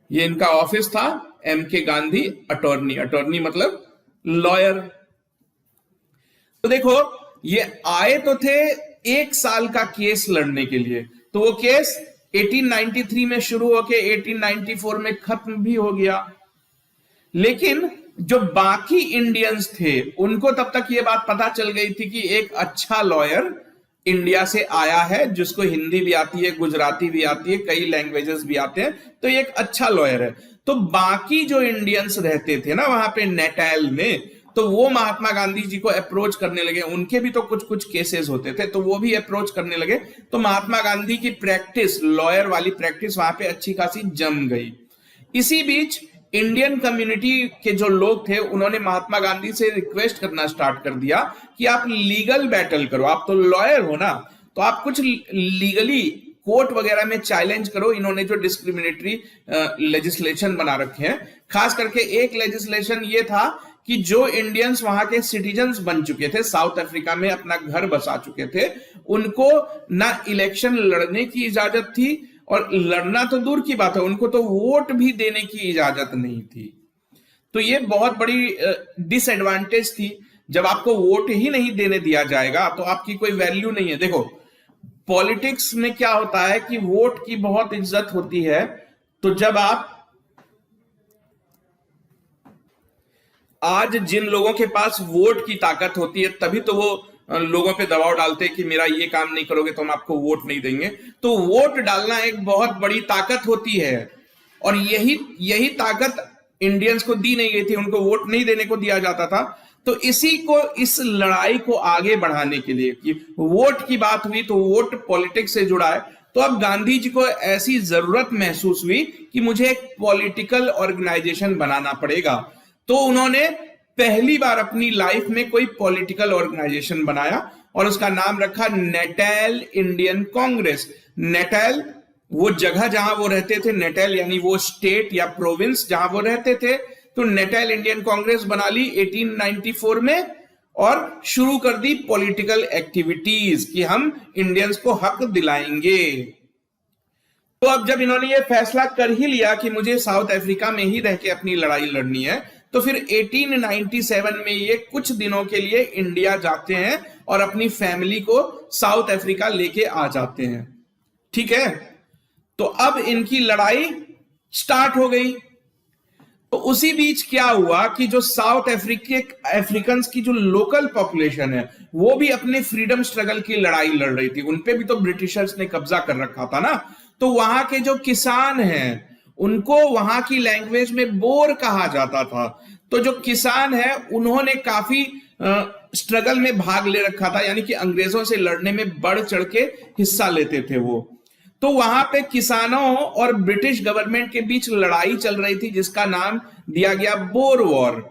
ये इनका ऑफिस था, M.K. गांधी अटॉर्नी। अटॉर्नी मतलब लॉयर। तो देखो ये आए तो थे 1 साल का केस लड़ने के लिए। तो वो केस 1893 में शुरू होके 1894 में खत्म भी हो गया। लेकिन जो बाकी इंडियंस थे उनको तब तक ये बात पता चल गई थी कि एक अच्छा लॉयर इंडिया से आया है, जिसको हिंदी भी आती है, गुजराती भी आती है, कई लैंग्वेजेस भी आते हैं, तो ये एक अच्छा लॉयर है। तो बाकी जो इंडियंस रहते थे ना वहां पे नेटाल में, तो वो महात्मा गांधी जी को अप्रोच करने लगे। उनके भी तो कुछ कुछ केसेस होते थे, तो वो भी अप्रोच करने लगे। तो महात्मा गांधी की प्रैक्टिस, लॉयर वाली प्रैक्टिस वहां पे अच्छी खासी जम गई। इसी बीच इंडियन कम्युनिटी के जो लोग थे उन्होंने महात्मा गांधी से रिक्वेस्ट करना स्टार्ट कर दिया कि आप लीगल बैटल करो, आप तो लॉयर हो ना, तो आप कुछ लीगली कोर्ट वगैरह में चैलेंज करो। इन्होंने जो डिस्क्रिमिनेटरी लेजिस्लेशन बना रखे हैं, खास करके एक लेजिस्लेशन ये था कि जो इंडियंस वहां के सिटीजन्स बन चुके थे, साउथ अफ्रीका में अपना घर बसा चुके थे, उनको ना इलेक्शन लड़ने की इजाजत थी, और लड़ना तो दूर की बात है, उनको तो वोट भी देने की इजाजत नहीं थी। तो ये बहुत बड़ी डिसएडवांटेज थी। जब आपको वोट ही नहीं देने दिया जाएगा तो आपकी कोई वैल्यू नहीं है। देखो पॉलिटिक्स में क्या होता है कि वोट की बहुत इज्जत होती है। तो जब आप आज जिन लोगों के पास वोट की ताकत होती है, तभी तो वो लोगों पे दबाव डालते हैं कि मेरा ये काम नहीं करोगे तो हम आपको वोट नहीं देंगे। तो वोट डालना एक बहुत बड़ी ताकत होती है, और यही ताकत इंडियंस को दी नहीं गई थी, उनको वोट नहीं देने को दिया जाता था। तो इस लड़ाई को आगे बढ़ाने के लिए कि वोट की बात हुई तो वोट पॉलिटिक्स से जुड़ा है, तो अब गांधी जी को ऐसी जरूरत महसूस हुई कि मुझे एक पॉलिटिकल ऑर्गेनाइजेशन बनाना पड़ेगा। तो उन्होंने पहली बार अपनी लाइफ में कोई पॉलिटिकल ऑर्गेनाइजेशन बनाया और उसका नाम रखा नेटाल इंडियन कांग्रेस। नेटाल वो जगह जहां वो रहते थे, नेटाल यानी वो स्टेट या प्रोविंस जहां वो रहते थे। तो नेटाल इंडियन कांग्रेस बना ली 1894 में और शुरू कर दी पॉलिटिकल एक्टिविटीज कि हम इंडियंस को हक दिलाएंगे। तो अब जब इन्होंने ये फैसला कर ही लिया कि मुझे साउथ अफ्रीका में ही रह के अपनी लड़ाई लड़नी है, तो फिर 1897 में ये कुछ दिनों के लिए इंडिया जाते हैं और अपनी फैमिली को साउथ अफ्रीका लेके आ जाते हैं। ठीक है, तो अब इनकी लड़ाई स्टार्ट हो गई। तो उसी बीच क्या हुआ कि जो साउथ अफ्रीकन्स की जो लोकल पॉपुलेशन है वो भी अपने फ्रीडम स्ट्रगल की लड़ाई लड़ रही थी। उनपे भी तो ब्रिटिशर्स ने कब्जा कर रखा था ना। तो वहां के जो किसान हैं उनको वहां की लैंग्वेज में बोर कहा जाता था। तो जो किसान है उन्होंने काफी स्ट्रगल में भाग ले रखा था, यानी कि अंग्रेजों से लड़ने में बढ़ चढ़ के हिस्सा लेते थे वो। तो वहां पे किसानों और ब्रिटिश गवर्नमेंट के बीच लड़ाई चल रही थी जिसका नाम दिया गया बोर वॉर।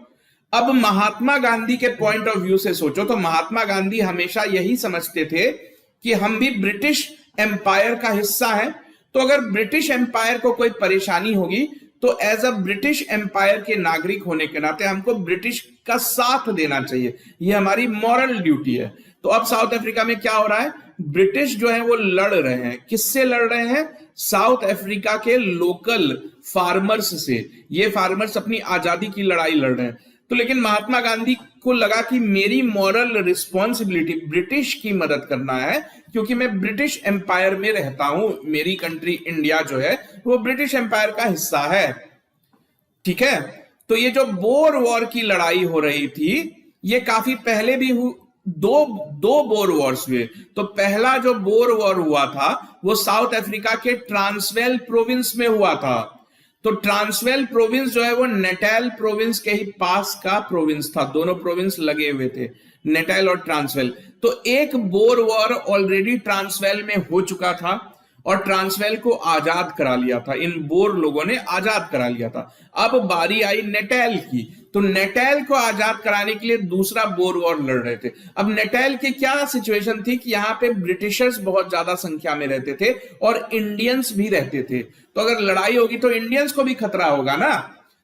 अब महात्मा गांधी के पॉइंट ऑफ व्यू से सोचो तो महात्मा गांधी हमेशा यही समझते थे कि हम भी ब्रिटिश एम्पायर का हिस्सा है। तो अगर ब्रिटिश एम्पायर को कोई परेशानी होगी तो एज अ ब्रिटिश एम्पायर के नागरिक होने के नाते हमको ब्रिटिश का साथ देना चाहिए, ये हमारी मॉरल ड्यूटी है। तो अब साउथ अफ्रीका में क्या हो रहा है, ब्रिटिश जो है वो लड़ रहे हैं। किससे लड़ रहे हैं? साउथ अफ्रीका के लोकल फार्मर्स से। ये फार्मर्स अपनी आजादी की लड़ाई लड़ रहे हैं। तो लेकिन महात्मा गांधी को लगा कि मेरी मॉरल रिस्पॉन्सिबिलिटी ब्रिटिश की मदद करना है, क्योंकि मैं ब्रिटिश एम्पायर में रहता हूं, मेरी कंट्री इंडिया जो है वो ब्रिटिश एम्पायर का हिस्सा है। ठीक है, तो ये जो बोर वॉर की लड़ाई हो रही थी ये काफी पहले भी दो बोर वॉर्स हुए। तो पहला जो बोर वॉर हुआ था वो साउथ अफ्रीका के ट्रांसवेल प्रोविंस में हुआ था। तो ट्रांसवेल प्रोविंस जो है वो नेटाल प्रोविंस के ही पास का प्रोविंस था, दोनों प्रोविंस लगे हुए थे, नेटाल और ट्रांसवेल। तो एक बोर वॉर ऑलरेडी ट्रांसवेल में हो चुका था और ट्रांसवेल को आजाद करा लिया था, इन बोर लोगों ने आजाद करा लिया था। अब बारी आई नेटाल की, तो नेटाल को आजाद कराने के लिए दूसरा बोर वॉर लड़ रहे थे। अब नेटाल की क्या सिचुएशन थी कि यहाँ पे ब्रिटिशर्स बहुत ज्यादा संख्या में रहते थे और इंडियंस भी रहते थे, तो अगर लड़ाई होगी तो इंडियंस को भी खतरा होगा ना।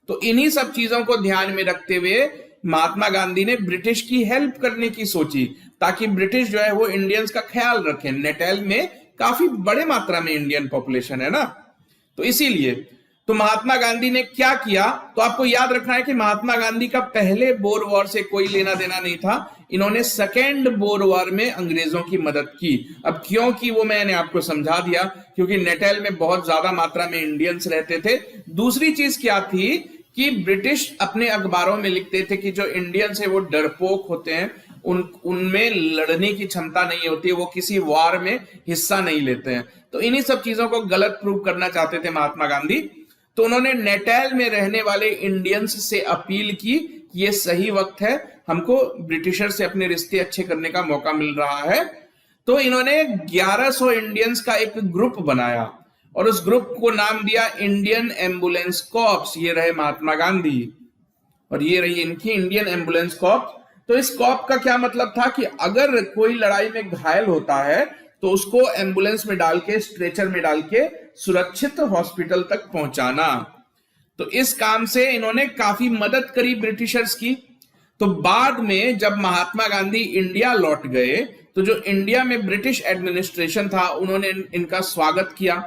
तो इन्हीं सब चीजों को ध्यान में रखते हुए महात्मा गांधी ने ब्रिटिश की हेल्प करने की सोची, ताकि ब्रिटिश जो है वो इंडियंस का ख्याल रखे। नेटाल में काफी बड़े मात्रा में इंडियन पॉपुलेशन है ना, तो इसीलिए तो महात्मा गांधी ने क्या किया, तो आपको याद रखना है कि महात्मा गांधी का पहले बोर वॉर से कोई लेना देना नहीं था। इन्होंने सेकेंड बोर वॉर में अंग्रेजों की मदद की। अब क्यों की वो मैंने आपको समझा दिया, क्योंकि नेटाल में बहुत ज्यादा मात्रा में इंडियंस रहते थे। दूसरी चीज क्या थी कि ब्रिटिश अपने अखबारों में लिखते थे कि जो इंडियंस है वो डरपोक होते हैं, उनमें लड़ने की क्षमता नहीं होती है, वो किसी वार में हिस्सा नहीं लेते हैं। तो इन्हीं सब चीजों को गलत प्रूव करना चाहते थे महात्मा गांधी। तो उन्होंने नेटाल में रहने वाले इंडियंस से अपील की कि ये सही वक्त है, हमको ब्रिटिशर से अपने रिश्ते अच्छे करने का मौका मिल रहा है। तो इन्होंने 1100 इंडियंस का एक ग्रुप बनाया और उस ग्रुप को नाम दिया इंडियन एम्बुलेंस कॉर्प्स। ये रहे महात्मा गांधी और ये रही इनकी इंडियन एम्बुलेंस कॉर्प्स। तो इस कॉर्प का क्या मतलब था कि अगर कोई लड़ाई में घायल होता है तो उसको एम्बुलेंस में डाल के, स्ट्रेचर में डाल के सुरक्षित हॉस्पिटल तक पहुंचाना। तो इस काम से इन्होंने काफी मदद करी ब्रिटिशर्स की। तो बाद में जब महात्मा गांधी इंडिया लौट गए तो जो इंडिया में ब्रिटिश एडमिनिस्ट्रेशन था उन्होंने इनका स्वागत किया।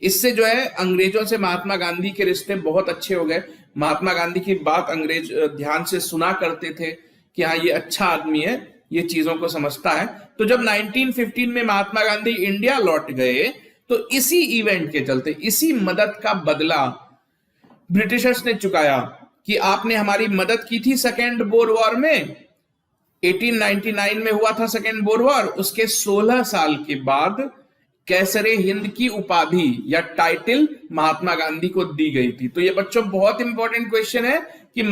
इससे जो है अंग्रेजों से महात्मा गांधी के रिश्ते बहुत अच्छे हो गए। महात्मा गांधी की बात अंग्रेज ध्यान से सुना करते थे कि हाँ ये अच्छा आदमी है, ये चीजों को समझता है। तो जब 1915 में महात्मा गांधी इंडिया लौट गए तो इसी इवेंट के चलते, इसी मदद का बदला ब्रिटिशर्स ने चुकाया कि आपने हमारी मदद की थी सेकेंड बोर वॉर में, 1899 में हुआ था सेकेंड बोर वॉर। उसके 16 साल के बाद कैसरे हिंद की उपाधि या टाइटल महात्मा गांधी को दी गई थी। तो ये बच्चों बहुत इंपॉर्टेंट क्वेश्चन है कि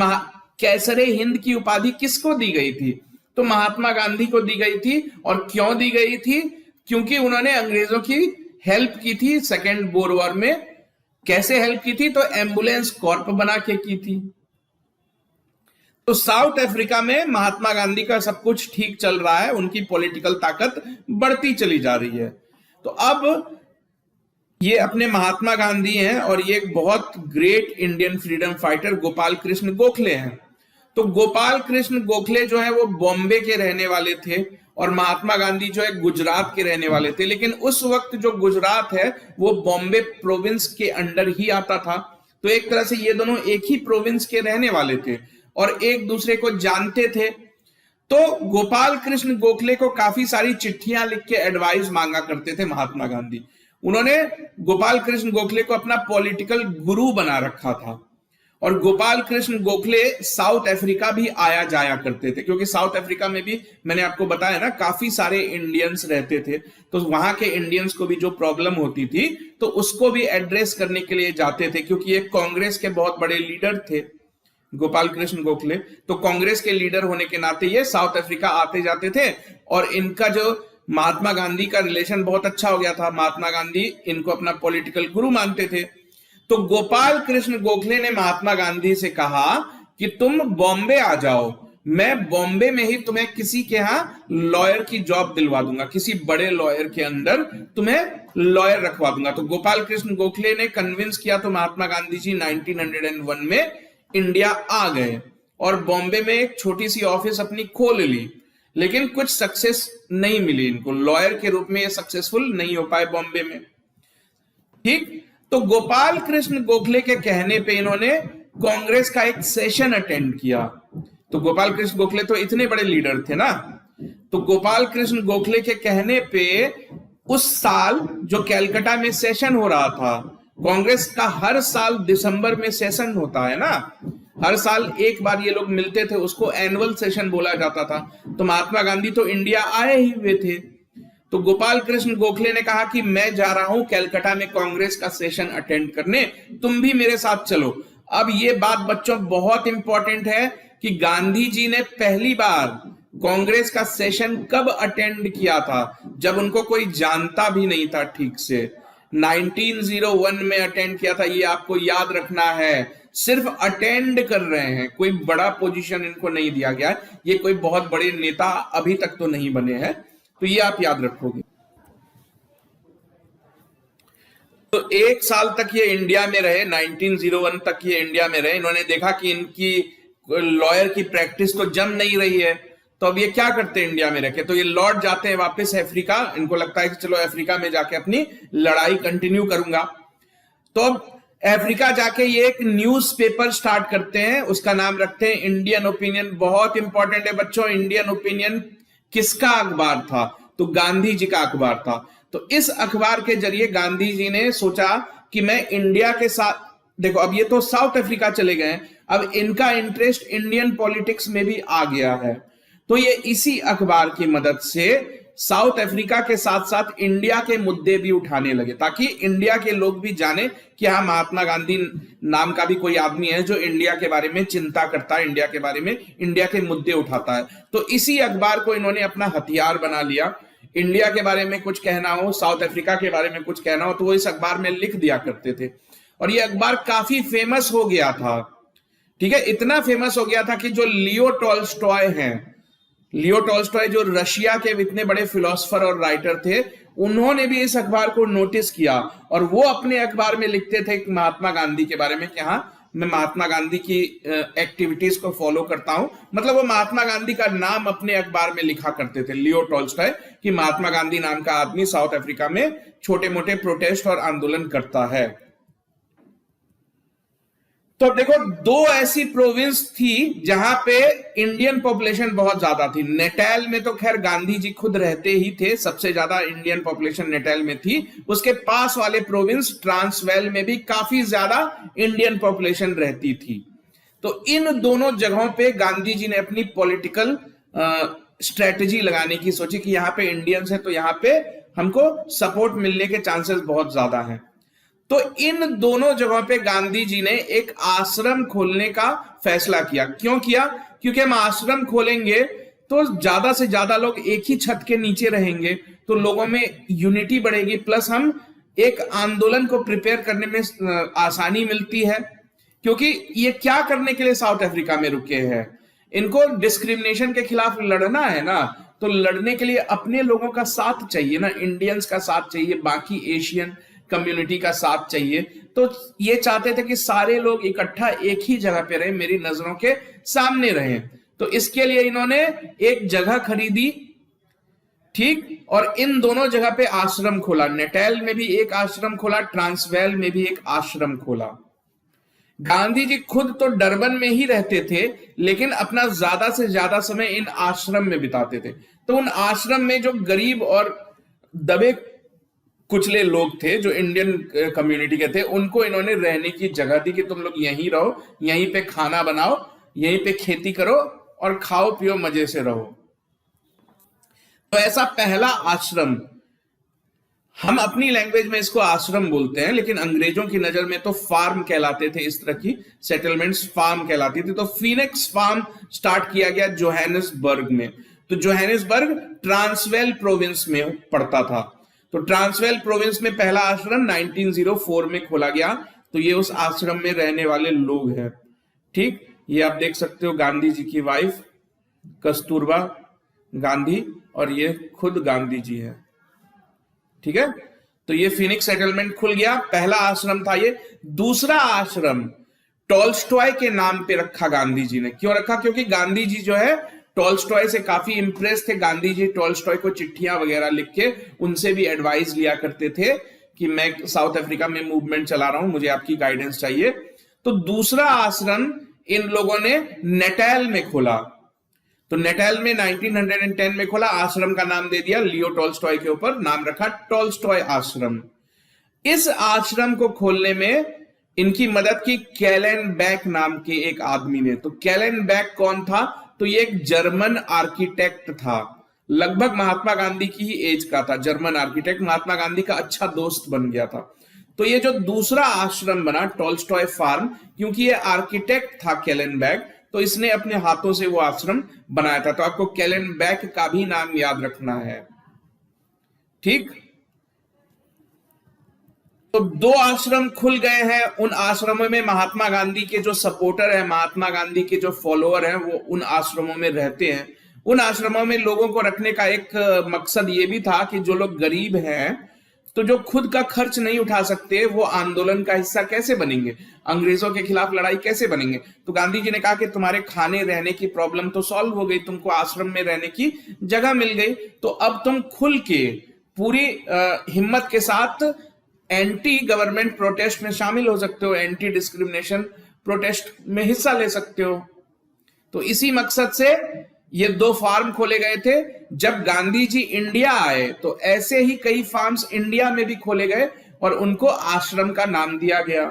कैसरे हिंद की उपाधि किसको दी गई थी, तो महात्मा गांधी को दी गई थी। और क्यों दी गई थी, क्योंकि उन्होंने अंग्रेजों की हेल्प की थी सेकेंड बोर वॉर में। कैसे हेल्प की थी, तो एम्बुलेंस कॉर्प बना के की थी। तो साउथ अफ्रीका में महात्मा गांधी का सब कुछ ठीक चल रहा है, उनकी पॉलिटिकल ताकत बढ़ती चली जा रही है। तो अब ये अपने महात्मा गांधी हैं और ये एक बहुत great Indian freedom fighter Gopal Krishna Gokhale हैं। तो गोपाल कृष्ण गोखले जो है वो बॉम्बे के रहने वाले थे और महात्मा गांधी जो है गुजरात के रहने वाले थे। लेकिन उस वक्त जो गुजरात है वो बॉम्बे प्रोविंस के अंडर ही आता था। तो एक तरह से ये दोनों एक ही प्रोविंस के रहने वाले थे और एक दूसरे को जानते थे। तो गोपाल कृष्ण गोखले को काफी सारी चिट्ठियां लिख के एडवाइस मांगा करते थे महात्मा गांधी। उन्होंने गोपाल कृष्ण गोखले को अपना पॉलिटिकल गुरु बना रखा था। और गोपाल कृष्ण गोखले साउथ अफ्रीका भी आया जाया करते थे, क्योंकि साउथ अफ्रीका में भी मैंने आपको बताया ना काफी सारे इंडियंस रहते थे। तो वहां के इंडियंस को भी जो प्रॉब्लम होती थी तो उसको भी एड्रेस करने के लिए जाते थे, क्योंकि ये कांग्रेस के बहुत बड़े लीडर थे गोपाल कृष्ण गोखले। तो कांग्रेस के लीडर होने के नाते ये साउथ अफ्रीका आते जाते थे और इनका जो महात्मा गांधी का रिलेशन बहुत अच्छा हो गया था। महात्मा गांधी इनको अपना पॉलिटिकल गुरु मानते थे। तो गोपाल कृष्ण गोखले ने महात्मा गांधी से कहा कि तुम बॉम्बे आ जाओ, मैं बॉम्बे में ही तुम्हें किसी के यहां लॉयर की जॉब दिलवा दूंगा, किसी बड़े लॉयर के अंदर तुम्हें लॉयर रखवा दूंगा। तो गोपाल कृष्ण गोखले ने कन्विंस किया, तो महात्मा गांधी जी 1901 में इंडिया आ गए और बॉम्बे में एक छोटी सी ऑफिस अपनी खोल ली। लेकिन कुछ सक्सेस नहीं मिली इनको, लॉयर के रूप में ये सक्सेसफुल नहीं हो पाए बॉम्बे में। ठीक, तो गोपाल कृष्ण गोखले के कहने पे इन्होंने कांग्रेस का एक सेशन अटेंड किया तो गोपाल कृष्ण गोखले तो इतने बड़े लीडर थे ना, तो गोपाल कृष्ण गोखले के कहने पे उस साल जो कैलकाटा में सेशन हो रहा था, कांग्रेस का हर साल दिसंबर में सेशन होता है ना, हर साल एक बार ये लोग मिलते थे, उसको एनुअल सेशन बोला जाता था। तो महात्मा गांधी तो इंडिया आए ही हुए थे, तो गोपाल कृष्ण गोखले ने कहा कि मैं जा रहा हूं कैलकाटा में कांग्रेस का सेशन अटेंड करने, तुम भी मेरे साथ चलो। अब ये बात बच्चों बहुत इंपॉर्टेंट है कि गांधी जी ने पहली बार कांग्रेस का सेशन कब अटेंड किया था, जब उनको कोई जानता भी नहीं था ठीक से। 1901 में अटेंड किया था, ये आपको याद रखना है। सिर्फ अटेंड कर रहे हैं, कोई बड़ा पोजीशन इनको नहीं दिया गया, ये कोई बहुत बड़े नेता अभी तक तो नहीं बने हैं, तो ये आप याद रखोगे। तो एक साल तक ये इंडिया में रहे, 1901 तक ये इंडिया में रहे। इन्होंने देखा कि इनकी लॉयर की प्रैक्टिस तो जम नहीं रही है, तो अब ये क्या करते हैं इंडिया में रखे, तो ये लौट जाते हैं वापस अफ्रीका। इनको लगता है कि चलो अफ्रीका में जाके अपनी लड़ाई कंटिन्यू करूंगा। तो अब अफ्रीका जाके ये एक न्यूज़पेपर स्टार्ट करते हैं, उसका नाम रखते हैं इंडियन ओपिनियन। बहुत इंपॉर्टेंट है बच्चों, इंडियन ओपिनियन किसका अखबार था, तो गांधी जी का अखबार था। तो इस अखबार के जरिए गांधी जी ने सोचा कि मैं इंडिया के साथ, देखो अब ये तो साउथ अफ्रीका चले गए, अब इनका इंटरेस्ट इंडियन पॉलिटिक्स में भी आ गया है। तो ये इसी अखबार की मदद से साउथ अफ्रीका के साथ साथ इंडिया के मुद्दे भी उठाने लगे, ताकि इंडिया के लोग भी जाने कि हाँ, महात्मा गांधी नाम का भी कोई आदमी है जो इंडिया के बारे में चिंता करता है, इंडिया के बारे में, इंडिया के मुद्दे उठाता है। तो इसी अखबार को इन्होंने अपना हथियार बना लिया। इंडिया के बारे में कुछ कहना हो, साउथ अफ्रीका के बारे में कुछ कहना हो, तो वो इस अखबार में लिख दिया करते थे। और ये अखबार काफी फेमस हो गया था, ठीक है, इतना फेमस हो गया था कि जो लियो टॉल्स्टॉय हैं, लियो टॉल्स्टॉय जो रशिया के इतने बड़े फिलोसोफर और राइटर थे, उन्होंने भी इस अखबार को नोटिस किया और वो अपने अखबार में लिखते थे महात्मा गांधी के बारे में कि हाँ, मैं महात्मा गांधी की एक्टिविटीज को फॉलो करता हूं। मतलब वो महात्मा गांधी का नाम अपने अखबार में लिखा करते थे, लियो टॉल्स्टॉय, कि महात्मा गांधी नाम का आदमी साउथ अफ्रीका में छोटे मोटे प्रोटेस्ट और आंदोलन करता है। तो अब देखो, दो ऐसी प्रोविंस थी जहां पे इंडियन पॉपुलेशन बहुत ज्यादा थी। नेटाल में तो खैर गांधी जी खुद रहते ही थे, सबसे ज्यादा इंडियन पॉपुलेशन नेटाल में थी। उसके पास वाले प्रोविंस ट्रांसवेल में भी काफी ज्यादा इंडियन पॉपुलेशन रहती थी। तो इन दोनों जगहों पे गांधी जी ने अपनी पॉलिटिकल स्ट्रेटजी लगाने की सोची कि यहाँ पे इंडियंस है तो यहाँ पे हमको सपोर्ट मिलने के चांसेस बहुत ज्यादा हैं। तो इन दोनों जगहों पे गांधी जी ने एक आश्रम खोलने का फैसला किया। क्यों किया? क्योंकि हम आश्रम खोलेंगे तो ज्यादा से ज्यादा लोग एक ही छत के नीचे रहेंगे, तो लोगों में यूनिटी बढ़ेगी, प्लस हम एक आंदोलन को प्रिपेयर करने में आसानी मिलती है। क्योंकि ये क्या करने के लिए साउथ अफ्रीका में रुके हैं, इनको डिस्क्रिमिनेशन के खिलाफ लड़ना है ना, तो लड़ने के लिए अपने लोगों का साथ चाहिए ना, इंडियंस का साथ चाहिए, बाकी एशियन कम्युनिटी का साथ चाहिए। तो ये चाहते थे कि सारे लोग इकट्ठा एक ही जगह पे रहे, मेरी नजरों के सामने रहे। तो इसके लिए इन्होंने एक जगह खरीदी, ठीक, और इन दोनों जगह पे आश्रम खोला। नेटाल में भी एक आश्रम खोला, ट्रांसवेल में भी एक आश्रम खोला। गांधी जी खुद तो डरबन में ही रहते थे, लेकिन अपना ज्यादा से ज्यादा समय इन आश्रम में बिताते थे। तो उन आश्रम में जो गरीब और दबे कुचले लोग थे, जो इंडियन कम्युनिटी के थे, उनको इन्होंने रहने की जगह दी कि तुम लोग यहीं रहो, यहीं पे खाना बनाओ, यहीं पे खेती करो और खाओ पियो, मजे से रहो। तो ऐसा पहला आश्रम, हम अपनी लैंग्वेज में इसको आश्रम बोलते हैं, लेकिन अंग्रेजों की नजर में तो फार्म कहलाते थे, इस तरह की सेटलमेंट्स फार्म कहलाती थी। तो फीनिक्स फार्म स्टार्ट किया गया जोहानिसबर्ग में। तो जोहानिसबर्ग ट्रांसवेल प्रोविंस में पड़ता था। तो ट्रांसवेल प्रोविंस में पहला आश्रम 1904 में खोला गया। तो ये उस आश्रम में रहने वाले लोग हैं, ठीक। ये आप देख सकते हो, गांधी जी की वाइफ कस्तूरबा गांधी और ये खुद गांधी जी है, ठीक है। तो ये फिनिक्स सेटलमेंट खुल गया, पहला आश्रम था ये। दूसरा आश्रम टॉल्स्टॉय के नाम पे रखा गांधी जी ने। क्यों रखा? क्योंकि गांधी जी जो है टॉल्स्टॉय से काफी इंप्रेस थे। गांधी जी टॉल्स्टॉय को चिट्ठियां वगैरह लिख के उनसे भी एडवाइस लिया करते थे कि मैं साउथ अफ्रीका में मूवमेंट चला रहा हूं, मुझे आपकी गाइडेंस चाहिए। तो दूसरा आश्रम इन लोगों ने नेटल में खोला। तो नेटल में 1910 में खोला, आश्रम का नाम दे दिया लियो टॉल्स्टॉय के ऊपर, नाम रखा टॉल्स्टॉय आश्रम। इस आश्रम को खोलने में इनकी मदद की कैलेनबैक नाम के एक आदमी ने। तो कैलेनबैक कौन था? तो ये एक जर्मन आर्किटेक्ट था, लगभग महात्मा गांधी की ही एज का था। जर्मन आर्किटेक्ट, महात्मा गांधी का अच्छा दोस्त बन गया था। तो ये जो दूसरा आश्रम बना टॉल्स्टॉय फार्म, क्योंकि ये आर्किटेक्ट था कैलेनबैक, तो इसने अपने हाथों से वो आश्रम बनाया था। तो आपको कैलेनबैक का भी नाम याद रखना है, ठीक। तो दो आश्रम खुल गए हैं। उन आश्रमों में महात्मा गांधी के जो सपोर्टर हैं, महात्मा गांधी के जो फॉलोअर हैं, वो उन आश्रमों में रहते हैं। उन आश्रमों में लोगों को रखने का एक मकसद ये भी था कि जो लोग गरीब हैं, तो जो खुद का खर्च नहीं उठा सकते, वो आंदोलन का हिस्सा कैसे बनेंगे, अंग्रेजों के खिलाफ लड़ाई कैसे बनेंगे। तो गांधी जी ने कहा कि तुम्हारे खाने रहने की प्रॉब्लम तो सॉल्व हो गई, तुमको आश्रम में रहने की जगह मिल गई, तो अब तुम खुल के पूरी हिम्मत के साथ एंटी गवर्नमेंट प्रोटेस्ट में शामिल हो सकते हो, एंटी डिस्क्रिमिनेशन प्रोटेस्ट में हिस्सा ले सकते हो। तो इसी मकसद से ये दो फार्म खोले गए थे। जब गांधी जी इंडिया आए तो ऐसे ही कई फार्म्स इंडिया में भी खोले गए और उनको आश्रम का नाम दिया गया।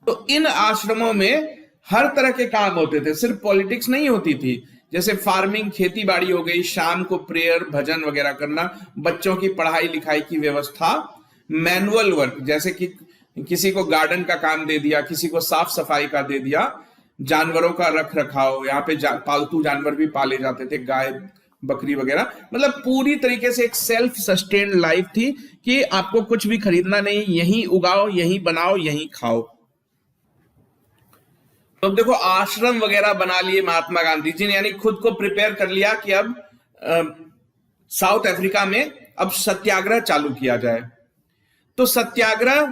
तो इन आश्रमों में हर तरह के काम होते थे, सिर्फ पॉलिटिक्स नहीं होती थी। जैसे फार्मिंग, खेती बाड़ी हो गई, शाम को प्रेयर भजन वगैरह करना, बच्चों की पढ़ाई लिखाई की व्यवस्था, मैनुअल वर्क, जैसे कि किसी को गार्डन का काम दे दिया, किसी को साफ सफाई का दे दिया, जानवरों का रख रखाव, यहाँ पे पालतू जानवर भी पाले जाते थे, गाय बकरी वगैरह। मतलब पूरी तरीके से एक सेल्फ सस्टेन्ड लाइफ थी कि आपको कुछ भी खरीदना नहीं, यहीं उगाओ, यहीं बनाओ, यहीं खाओ। तो देखो आश्रम वगैरह बना लिए महात्मा गांधी जी ने, यानी खुद को प्रिपेयर कर लिया कि अब साउथ अफ्रीका में अब सत्याग्रह चालू किया जाए। तो सत्याग्रह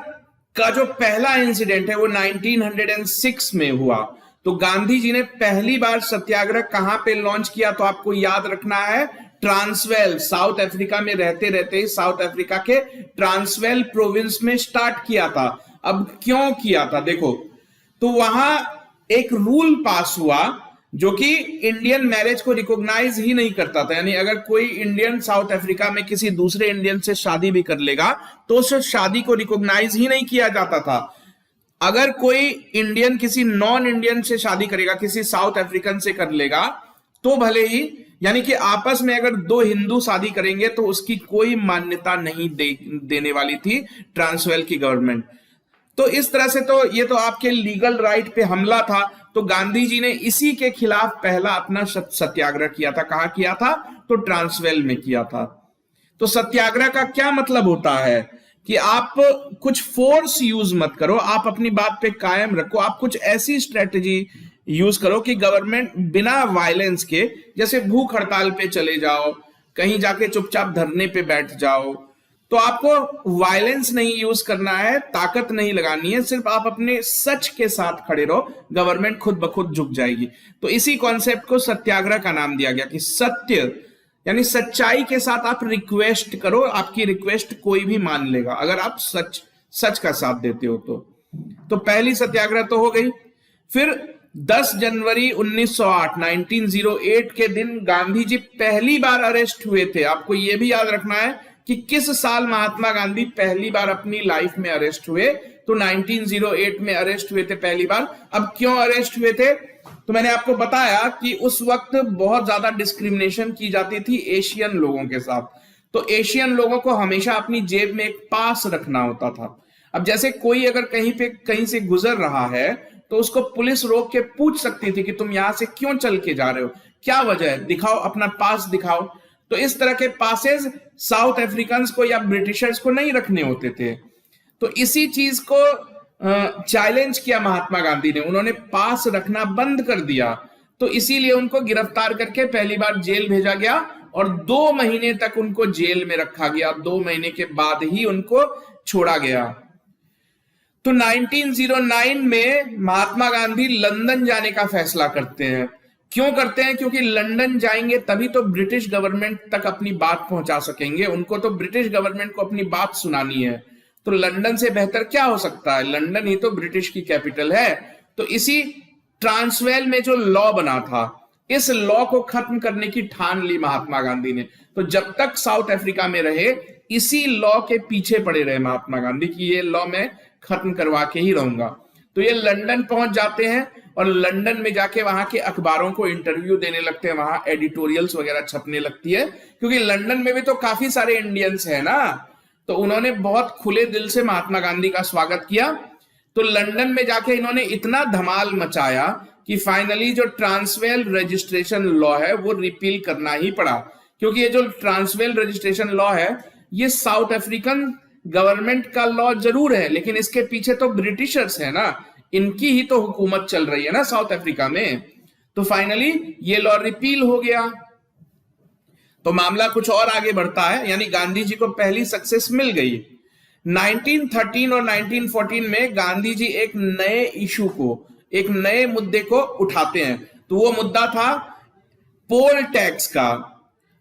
का जो पहला इंसिडेंट है वो 1906 में हुआ। तो गांधी जी ने पहली बार सत्याग्रह कहां पे लॉन्च किया? तो आपको याद रखना है ट्रांसवेल, साउथ अफ्रीका में रहते रहते साउथ अफ्रीका के ट्रांसवेल प्रोविंस में स्टार्ट किया था। अब क्यों किया था देखो, तो वहां एक रूल पास हुआ जो कि इंडियन मैरिज को रिकॉग्नाइज ही नहीं करता था। यानी अगर कोई इंडियन साउथ अफ्रीका में किसी दूसरे इंडियन से शादी भी कर लेगा तो उस शादी को रिकॉग्नाइज ही नहीं किया जाता था। अगर कोई इंडियन किसी नॉन इंडियन से शादी करेगा, किसी साउथ अफ्रीकन से कर लेगा, तो भले ही, यानी कि आपस में अगर दो हिंदू शादी करेंगे तो उसकी कोई मान्यता नहीं देने वाली थी ट्रांसवेल की गवर्नमेंट। तो इस तरह से तो ये तो आपके लीगल राइट पे हमला था। तो गांधी जी ने इसी के खिलाफ पहला अपना सत्याग्रह किया था। कहां किया था? तो ट्रांसवेल में किया था। तो सत्याग्रह का क्या मतलब होता है कि आप कुछ फोर्स यूज मत करो, आप अपनी बात पे कायम रखो, आप कुछ ऐसी स्ट्रेटेजी यूज करो कि गवर्नमेंट बिना वायलेंस के, जैसे भूख हड़ताल पे चले जाओ, कहीं जाके चुपचाप धरने पे बैठ जाओ, तो आपको वायलेंस नहीं यूज करना है, ताकत नहीं लगानी है, सिर्फ आप अपने सच के साथ खड़े रहो, गवर्नमेंट खुद ब खुद झुक जाएगी। तो इसी कॉन्सेप्ट को सत्याग्रह का नाम दिया गया कि सत्य यानी सच्चाई के साथ आप रिक्वेस्ट करो, आपकी रिक्वेस्ट कोई भी मान लेगा अगर आप सच का साथ देते हो। तो पहली सत्याग्रह तो हो गई। फिर 10 जनवरी 1908 के दिन गांधी जी पहली बार अरेस्ट हुए थे। आपको यह भी याद रखना है कि किस साल महात्मा गांधी पहली बार अपनी लाइफ में अरेस्ट हुए। तो 1908 में अरेस्ट हुए थे पहली बार। अब क्यों अरेस्ट हुए थे? तो मैंने आपको बताया कि उस वक्त बहुत ज्यादा डिस्क्रिमिनेशन की जाती थी एशियन लोगों के साथ। तो एशियन लोगों को हमेशा अपनी जेब में एक पास रखना होता था। अब जैसे कोई अगर कहीं से गुजर रहा है तो उसको पुलिस रोक के पूछ सकती थी कि तुम यहां से क्यों चल के जा रहे हो, क्या वजह है, दिखाओ अपना पास दिखाओ। तो इस तरह के पासेस साउथ अफ्रीकन को या ब्रिटिशर्स को नहीं रखने होते थे। तो इसी चीज को चैलेंज किया महात्मा गांधी ने, उन्होंने पास रखना बंद कर दिया। तो इसीलिए उनको गिरफ्तार करके पहली बार जेल भेजा गया और 2 महीने तक उनको जेल में रखा गया। 2 महीने के बाद ही उनको छोड़ा गया। तो 1909 में महात्मा गांधी लंदन जाने का फैसला करते हैं। क्यों करते हैं? क्योंकि लंदन जाएंगे तभी तो ब्रिटिश गवर्नमेंट तक अपनी बात पहुंचा सकेंगे। उनको तो ब्रिटिश गवर्नमेंट को अपनी बात सुनानी है। तो लंदन से बेहतर क्या हो सकता है? लंदन ही तो ब्रिटिश की कैपिटल है। तो इसी ट्रांसवेल में जो लॉ बना था, इस लॉ को खत्म करने की ठान ली महात्मा गांधी ने। तो जब तक साउथ अफ्रीका में रहे, इसी लॉ के पीछे पड़े रहे महात्मा गांधी की ये लॉ मैं खत्म करवा के ही रहूंगा। तो ये लंदन पहुंच जाते हैं और लंदन में जाके वहां के अखबारों को इंटरव्यू देने लगते हैं, वहां एडिटोरियल्स वगैरह छपने लगती है, क्योंकि लंदन में भी तो काफी सारे इंडियंस हैं ना। तो उन्होंने बहुत खुले दिल से महात्मा गांधी का स्वागत किया। तो लंदन में जाके इन्होंने इतना धमाल मचाया कि फाइनली जो ट्रांसवेल रजिस्ट्रेशन लॉ है वो रिपील करना ही पड़ा, क्योंकि ये जो ट्रांसवेल रजिस्ट्रेशन लॉ है ये साउथ अफ्रीकन गवर्नमेंट का लॉ जरूर है, लेकिन इसके पीछे तो ब्रिटिशर्स है ना, इनकी ही तो हुकूमत चल रही है ना साउथ अफ्रीका में। तो फाइनली ये लॉ रिपील हो गया। तो मामला कुछ और आगे बढ़ता है, यानी गांधी जी को पहली सक्सेस मिल गई। 1913 और 1914 में गांधी जी एक नए इशू को, एक नए मुद्दे को उठाते हैं। तो वो मुद्दा था पोल टैक्स का।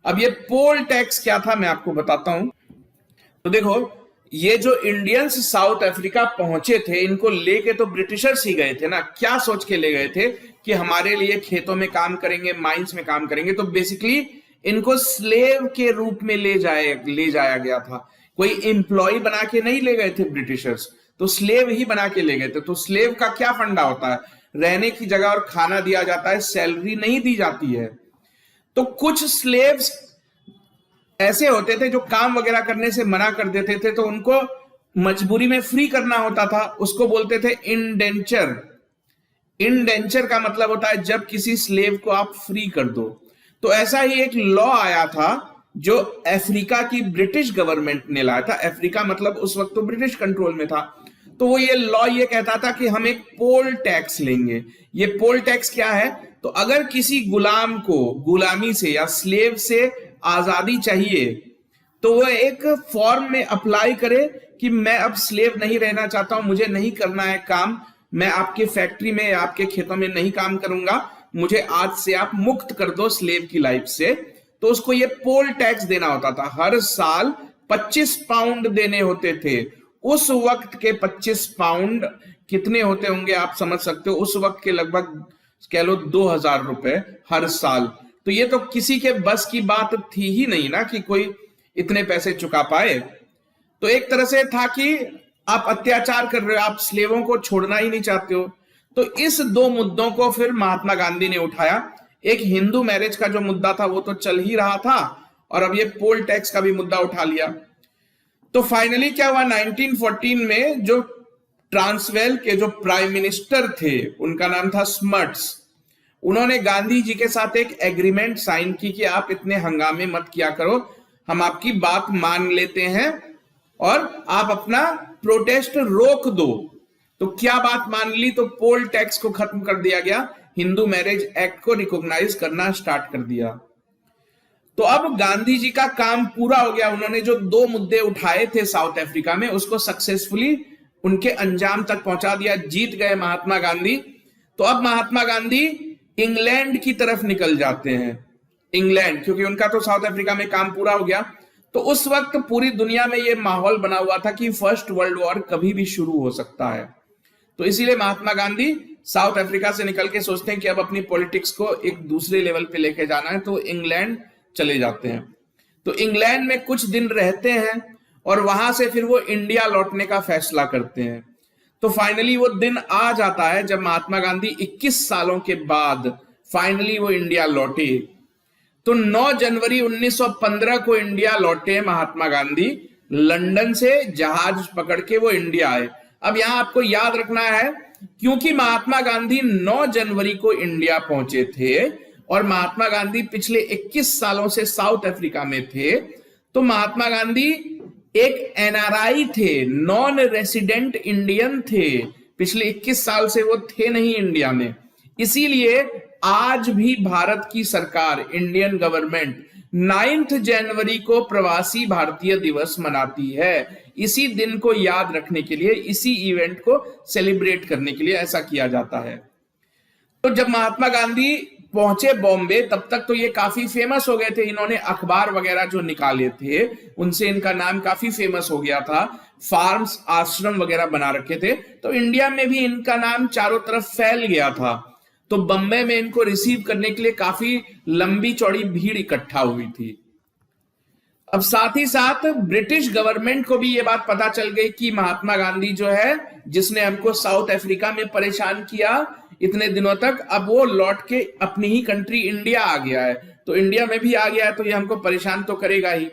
अब ये पोल टैक्स क्या था मैं आपको बताता हूं। तो देखो, ये जो इंडियंस साउथ अफ्रीका पहुंचे थे, इनको लेके तो ब्रिटिशर्स ही गए थे ना। क्या सोच के ले गए थे कि हमारे लिए खेतों में काम करेंगे, माइंस में काम करेंगे। तो बेसिकली इनको स्लेव के रूप में ले जाया गया था। कोई एम्प्लॉय बना के नहीं ले गए थे ब्रिटिशर्स, तो स्लेव ही बना के ले गए थे। तो स्लेव का क्या फंडा होता है, रहने की जगह और खाना दिया जाता है, सैलरी नहीं दी जाती है। तो कुछ स्लेव्स ऐसे होते थे जो काम वगैरह करने से मना कर देते थे, तो उनको मजबूरी में फ्री करना होता था, उसको बोलते थे इंडेंचर। इंडेंचर का मतलब होता है जब किसी स्लेव को आप फ्री कर दो। तो ऐसा ही एक लॉ आया था जो अफ्रीका की ब्रिटिश गवर्नमेंट ने लाया था। अफ्रीका मतलब उस वक्त तो ब्रिटिश कंट्रोल में था। तो वो ये लॉ ये कहता था कि हम एक पोल टैक्स लेंगे। ये पोल टैक्स क्या है, तो अगर किसी गुलाम को गुलामी से या स्लेव से आजादी चाहिए, तो वो एक फॉर्म में अप्लाई करे कि मैं अब स्लेव नहीं रहना चाहता हूं, मुझे नहीं करना है काम, मैं आपके फैक्ट्री में या आपके खेतों में नहीं काम करूंगा, मुझे आज से आप मुक्त कर दो स्लेव की लाइफ से। तो उसको ये पोल टैक्स देना होता था। हर साल 25 पाउंड देने होते थे। उस वक्त के 25 पाउंड कितने होते होंगे आप समझ सकते हो, उस वक्त के लगभग कह लो 2000 रुपए हर साल। तो ये तो किसी के बस की बात थी ही नहीं ना कि कोई इतने पैसे चुका पाए। तो एक तरह से था कि आप अत्याचार कर रहे हो, आप स्लेवों को छोड़ना ही नहीं चाहते हो। तो इस दो मुद्दों को फिर महात्मा गांधी ने उठाया। एक हिंदू मैरिज का जो मुद्दा था वो तो चल ही रहा था, और अब ये पोल टैक्स का भी मुद्दा उठा लिया। तो फाइनली क्या हुआ, 1914 में जो ट्रांसवेल के जो प्राइम मिनिस्टर थे, उनका नाम था स्मट्स, उन्होंने गांधी जी के साथ एक एग्रीमेंट साइन की कि आप इतने हंगामे मत किया करो, हम आपकी बात मान लेते हैं और आप अपना प्रोटेस्ट रोक दो। तो क्या बात मान ली, तो पोल टैक्स को खत्म कर दिया गया, हिंदू मैरिज एक्ट को रिकॉग्नाइज करना स्टार्ट कर दिया। तो अब गांधी जी का काम पूरा हो गया। उन्होंने जो दो मुद्दे उठाए थे साउथ अफ्रीका में, उसको सक्सेसफुली उनके अंजाम तक पहुंचा दिया, जीत गए महात्मा गांधी। तो अब महात्मा गांधी इंग्लैंड की तरफ निकल जाते हैं। इंग्लैंड, क्योंकि उनका तो साउथ अफ्रीका में काम पूरा हो गया। तो उस वक्त पूरी दुनिया में यह माहौल बना हुआ था कि फर्स्ट वर्ल्ड वॉर कभी भी शुरू हो सकता है। तो इसीलिए महात्मा गांधी साउथ अफ्रीका से निकल के सोचते हैं कि अब अपनी पॉलिटिक्स को एक दूसरे लेवल पे लेके जाना है, तो इंग्लैंड चले जाते हैं। तो इंग्लैंड में कुछ दिन रहते हैं और वहां से फिर वो इंडिया लौटने का फैसला करते हैं। तो फाइनली वो दिन आ जाता है जब महात्मा गांधी 21 सालों के बाद फाइनली वो इंडिया लौटे। तो 9 जनवरी 1915 को इंडिया लौटे महात्मा गांधी। लंदन से जहाज पकड़ के वो इंडिया आए। अब यहां आपको याद रखना है, क्योंकि महात्मा गांधी 9 जनवरी को इंडिया पहुंचे थे और महात्मा गांधी पिछले 21 सालों से साउथ अफ्रीका में थे, तो महात्मा गांधी एक एनआरआई थे, नॉन रेसिडेंट इंडियन थे। पिछले 21 साल से वो थे नहीं इंडिया में। इसीलिए आज भी भारत की सरकार, इंडियन गवर्नमेंट 9 जनवरी को प्रवासी भारतीय दिवस मनाती है। इसी दिन को याद रखने के लिए, इसी इवेंट को सेलिब्रेट करने के लिए ऐसा किया जाता है। तो जब महात्मा गांधी पहुंचे बॉम्बे तब तक तो ये काफी फेमस हो गए थे, इन्होंने अखबार वगैरह जो निकाले थे उनसे इनका नाम काफी फेमस हो गया था, फार्म्स आश्रम वगैरह बना रखे थे, तो इंडिया में भी इनका नाम चारों तरफ फैल गया था। तो बम्बई में इनको रिसीव करने के लिए काफी लंबी चौड़ी भीड़ इकट्ठा हुई थी। अब साथ ही साथ ब्रिटिश गवर्नमेंट को भी ये बात पता चल गई कि महात्मा गांधी जो है, जिसने हमको साउथ अफ्रीका में परेशान किया इतने दिनों तक, अब वो लौट के अपनी ही कंट्री इंडिया आ गया है, तो इंडिया में भी आ गया है तो ये हमको परेशान तो करेगा ही।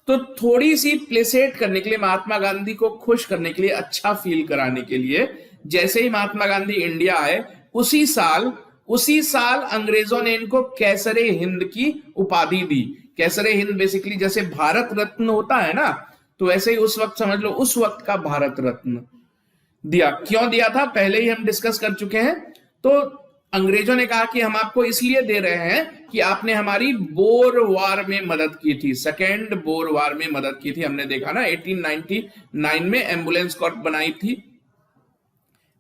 तो थोड़ी सी प्लेसेट करने के लिए, महात्मा गांधी को खुश करने के लिए, अच्छा फील कराने के लिए, जैसे ही महात्मा गांधी इंडिया आए उसी साल अंग्रेजों ने इनको कैसरे हिंद की उपाधि दी। कैसरे हिंद बेसिकली जैसे भारत रत्न होता है ना, तो वैसे ही उस वक्त समझ लो उस वक्त का भारत रत्न दिया। क्यों दिया था पहले ही हम डिस्कस कर चुके हैं। तो अंग्रेजों ने कहा कि हम आपको इसलिए दे रहे हैं कि आपने हमारी बोर वार में मदद की थी, सेकेंड बोर वार में मदद की थी, हमने देखा ना 1899 में एम्बुलेंस कॉर्प बनाई थी,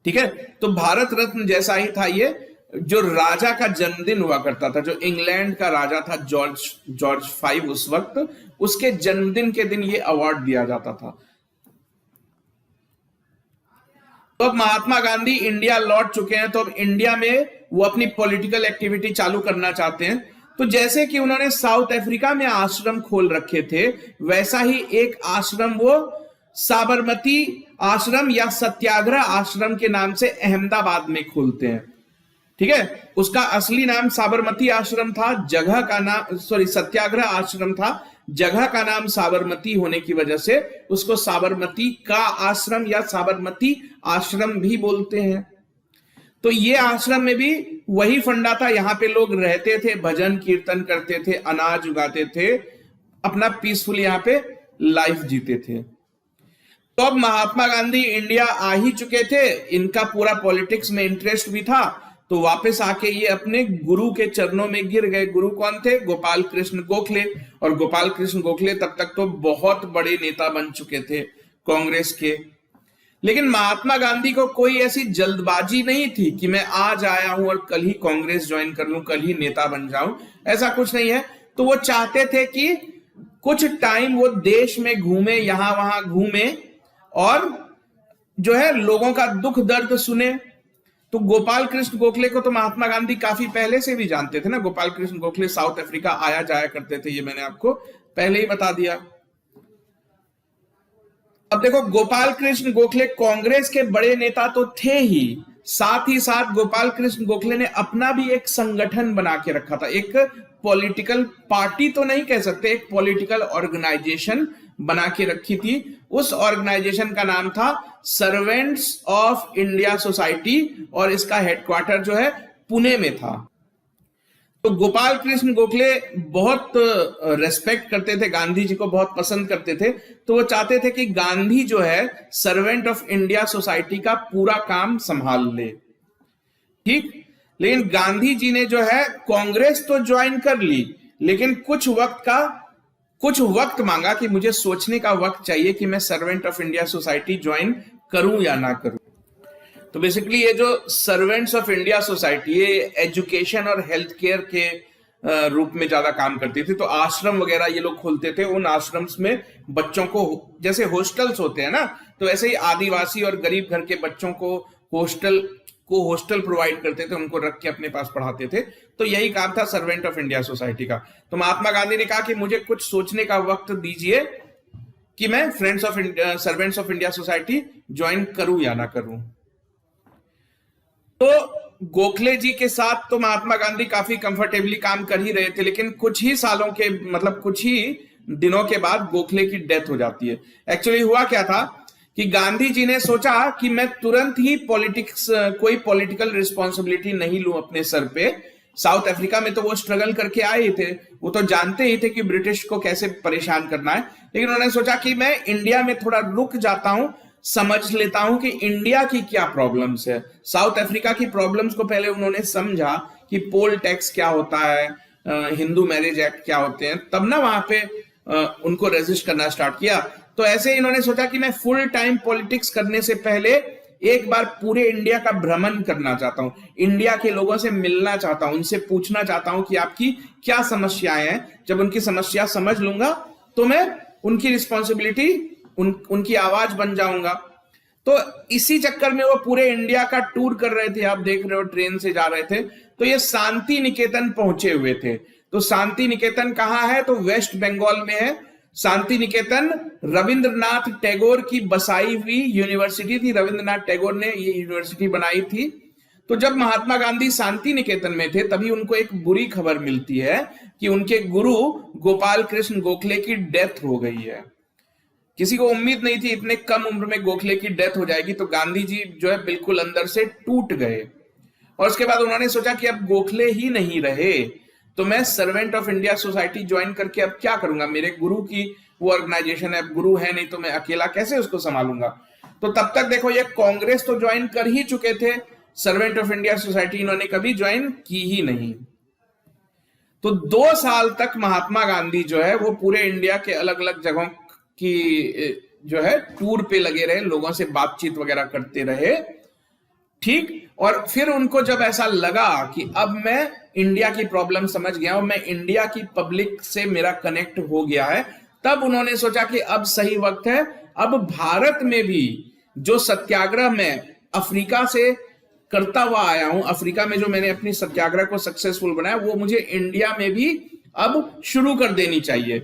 ठीक है। तो भारत रत्न जैसा ही था ये, जो राजा का जन्मदिन हुआ करता था, जो इंग्लैंड का राजा था जॉर्ज 5 उस वक्त, उसके जन्मदिन के दिन ये अवार्ड दिया जाता था। तो अब महात्मा गांधी इंडिया लौट चुके हैं, तो अब इंडिया में वो अपनी पॉलिटिकल एक्टिविटी चालू करना चाहते हैं। तो जैसे कि उन्होंने साउथ अफ्रीका में आश्रम खोल रखे थे, वैसा ही एक आश्रम वो साबरमती आश्रम या सत्याग्रह आश्रम के नाम से अहमदाबाद में खोलते हैं, ठीक है। उसका असली नाम साबरमती आश्रम था, जगह का नाम सत्याग्रह आश्रम था, जगह का नाम साबरमती होने की वजह से उसको साबरमती का आश्रम या साबरमती आश्रम भी बोलते हैं। तो ये आश्रम में भी वही फंडा था, यहां पे लोग रहते थे, भजन कीर्तन करते थे, अनाज उगाते थे, अपना पीसफुल यहां पे लाइफ जीते थे। तो अब महात्मा गांधी इंडिया आ ही चुके थे, इनका पूरा पॉलिटिक्स में इंटरेस्ट भी था, तो वापस आके ये अपने गुरु के चरणों में गिर गए। गुरु कौन थे? गोपाल कृष्ण गोखले। और गोपाल कृष्ण गोखले तब तक तो बहुत बड़े नेता बन चुके थे कांग्रेस के। लेकिन महात्मा गांधी को कोई ऐसी जल्दबाजी नहीं थी कि मैं आज आया हूं और कल ही कांग्रेस ज्वाइन कर लूं, कल ही नेता बन जाऊं, ऐसा कुछ नहीं है। तो वो चाहते थे कि कुछ टाइम वो देश में घूमे, यहां वहां घूमे और जो है लोगों का दुख दर्द सुने। तो गोपाल कृष्ण गोखले को तो महात्मा गांधी काफी पहले से भी जानते थे ना। गोपाल कृष्ण गोखले साउथ अफ्रीका आया जाया करते थे, ये मैंने आपको पहले ही बता दिया। अब देखो, गोपाल कृष्ण गोखले कांग्रेस के बड़े नेता तो थे ही, साथ ही साथ गोपाल कृष्ण गोखले ने अपना भी एक संगठन बना के रखा था। एक पॉलिटिकल पार्टी तो नहीं कह सकते, एक पॉलिटिकल ऑर्गेनाइजेशन बना के रखी थी। उस ऑर्गेनाइजेशन का नाम था सर्वेंट्स ऑफ इंडिया सोसाइटी और इसका हेडक्वार्टर जो है पुणे में था। तो गोपाल कृष्ण गोखले बहुत रेस्पेक्ट करते थे, गांधी जी को बहुत पसंद करते थे। तो वो चाहते थे कि गांधी जो है सर्वेंट ऑफ इंडिया सोसाइटी का पूरा काम संभाल ले, ठीक। लेकिन गांधी जी ने जो है कांग्रेस तो ज्वाइन कर ली, लेकिन कुछ वक्त मांगा कि मुझे सोचने का वक्त चाहिए कि मैं servant of India society join करूं या ना करूं। तो बेसिकली ये जो सर्वेंट्स ऑफ इंडिया सोसाइटी, ये एजुकेशन और हेल्थ केयर के रूप में ज्यादा काम करती थी। तो आश्रम वगैरह ये लोग खोलते थे। उन आश्रम्स में बच्चों को, जैसे हॉस्टल्स होते हैं ना, तो ऐसे ही आदिवासी और गरीब घर के बच्चों को हॉस्टल प्रोवाइड करते थे, उनको रख के अपने पास पढ़ाते थे। तो यही काम था सर्वेंट ऑफ इंडिया सोसाइटी का। तो महात्मा गांधी ने कहा कि मुझे कुछ सोचने का वक्त दीजिए कि मैं servants of India society join करूं या ना करूं। तो गोखले जी के साथ तो महात्मा गांधी काफी कंफर्टेबली काम कर ही रहे थे, लेकिन कुछ ही दिनों के बाद गोखले की डेथ हो जाती है। एक्चुअली हुआ क्या था कि गांधी जी ने सोचा कि मैं तुरंत ही कोई पॉलिटिकल रिस्पॉन्सिबिलिटी नहीं लूं अपने सर पे। साउथ अफ्रीका में तो वो स्ट्रगल करके आए ही थे, वो तो जानते ही थे कि ब्रिटिश को कैसे परेशान करना है। लेकिन उन्होंने सोचा कि मैं इंडिया में थोड़ा रुक जाता हूं, समझ लेता हूं कि इंडिया की क्या प्रॉब्लम्स है। साउथ अफ्रीका की प्रॉब्लम्स को पहले उन्होंने समझा कि पोल टैक्स क्या होता है, हिंदू मैरिज एक्ट क्या होते हैं, तब ना वहां पे उनको रेजिस्ट करना स्टार्ट किया। तो ऐसे ही इन्होंने सोचा कि मैं फुल टाइम पॉलिटिक्स करने से पहले एक बार पूरे इंडिया का भ्रमण करना चाहता हूं, इंडिया के लोगों से मिलना चाहता हूं, उनसे पूछना चाहता हूं कि आपकी क्या समस्याएं हैं। जब उनकी समस्या समझ लूंगा तो मैं उनकी रिस्पॉन्सिबिलिटी, उनकी आवाज बन जाऊंगा। तो इसी चक्कर में वो पूरे इंडिया का टूर कर रहे थे, आप देख रहे हो ट्रेन से जा रहे थे। तो ये शांति निकेतन पहुंचे हुए थे। तो शांति निकेतन कहाँ है? तो वेस्ट बंगाल में है। शांति निकेतन रविंद्रनाथ टैगोर की बसाई हुई यूनिवर्सिटी थी। रविंद्रनाथ टैगोर ने ये यूनिवर्सिटी बनाई थी। तो जब महात्मा गांधी शांति निकेतन में थे तभी उनको एक बुरी खबर मिलती है कि उनके गुरु गोपाल कृष्ण गोखले की डेथ हो गई है। किसी को उम्मीद नहीं थी इतने कम उम्र में गोखले की डेथ हो जाएगी। तो गांधी जी जो है बिल्कुल अंदर से टूट गए और उसके बाद उन्होंने सोचा कि अब गोखले ही नहीं रहे तो मैं servant of India society join करके अब क्या करूंगा? मेरे गुरु की वो ऑर्गेनाइजेशन है, अब गुरु है नहीं तो मैं अकेला कैसे उसको संभालूंगा? तो तब तक देखो ये कांग्रेस तो ज्वाइन कर ही चुके थे, सर्वेंट ऑफ इंडिया सोसाइटी इन्होंने कभी ज्वाइन की ही नहीं। तो 2 साल तक महात्मा गांधी जो है वो पूरे इंडिया के अलग अलग जगहों की जो है टूर पे लगे रहे, लोगों से बातचीत वगैरह करते रहे, ठीक। और फिर उनको जब ऐसा लगा कि अब मैं इंडिया की प्रॉब्लम समझ गया हूं, मैं इंडिया की पब्लिक से मेरा कनेक्ट हो गया है, तब उन्होंने सोचा कि अब सही वक्त है, अब भारत में भी जो सत्याग्रह मैं अफ्रीका से करता हुआ आया हूं, अफ्रीका में जो मैंने अपनी सत्याग्रह को सक्सेसफुल बनाया वो मुझे इंडिया में भी अब शुरू कर देनी चाहिए।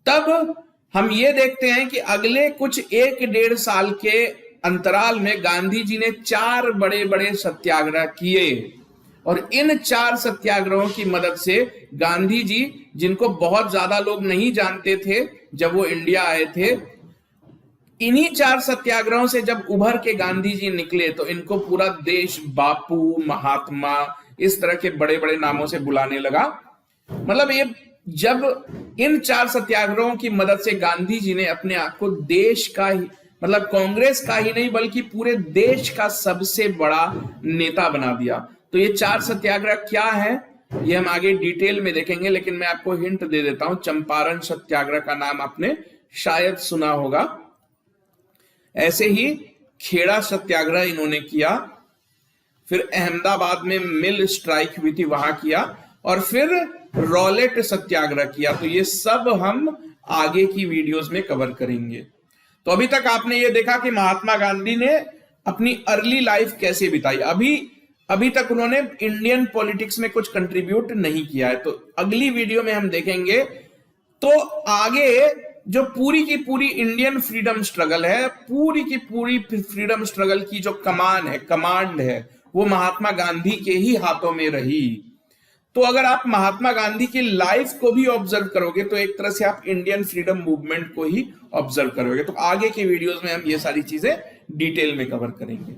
तब हम ये देखते हैं कि अगले कुछ 1-1.5 साल के अंतराल में गांधी जी ने 4 बड़े बड़े सत्याग्रह किए और इन 4 सत्याग्रहों की मदद से गांधी जी, जिनको बहुत ज्यादा लोग नहीं जानते थे जब वो इंडिया आए थे, इन्हीं 4 सत्याग्रहों से जब उभर के गांधी जी निकले तो इनको पूरा देश बापू, महात्मा, इस तरह के बड़े बड़े नामों से बुलाने लगा। मतलब ये जब इन 4 सत्याग्रहों की मदद से गांधी जी ने अपने आप को देश का ही, मतलब कांग्रेस का ही नहीं बल्कि पूरे देश का सबसे बड़ा नेता बना दिया। तो ये 4 सत्याग्रह क्या है ये हम आगे डिटेल में देखेंगे, लेकिन मैं आपको हिंट दे देता हूं। चंपारण सत्याग्रह का नाम आपने शायद सुना होगा। ऐसे ही खेड़ा सत्याग्रह इन्होंने किया, फिर अहमदाबाद में मिल स्ट्राइक हुई थी वहां किया, और फिर रॉलेट सत्याग्रह किया। तो ये सब हम आगे की वीडियोस में कवर करेंगे। तो अभी तक आपने ये देखा कि महात्मा गांधी ने अपनी अर्ली लाइफ कैसे बिताई। अभी तक उन्होंने इंडियन पॉलिटिक्स में कुछ कंट्रीब्यूट नहीं किया है। तो अगली वीडियो में हम देखेंगे तो आगे जो पूरी की पूरी इंडियन फ्रीडम स्ट्रगल है, पूरी की पूरी फ्रीडम स्ट्रगल की जो कमांड है वो महात्मा गांधी के ही हाथों में रही। तो अगर आप महात्मा गांधी की लाइफ को भी ऑब्जर्व करोगे तो एक तरह से आप इंडियन फ्रीडम मूवमेंट को ही ऑब्जर्व करोगे। तो आगे के वीडियोस में हम ये सारी चीजें डिटेल में कवर करेंगे।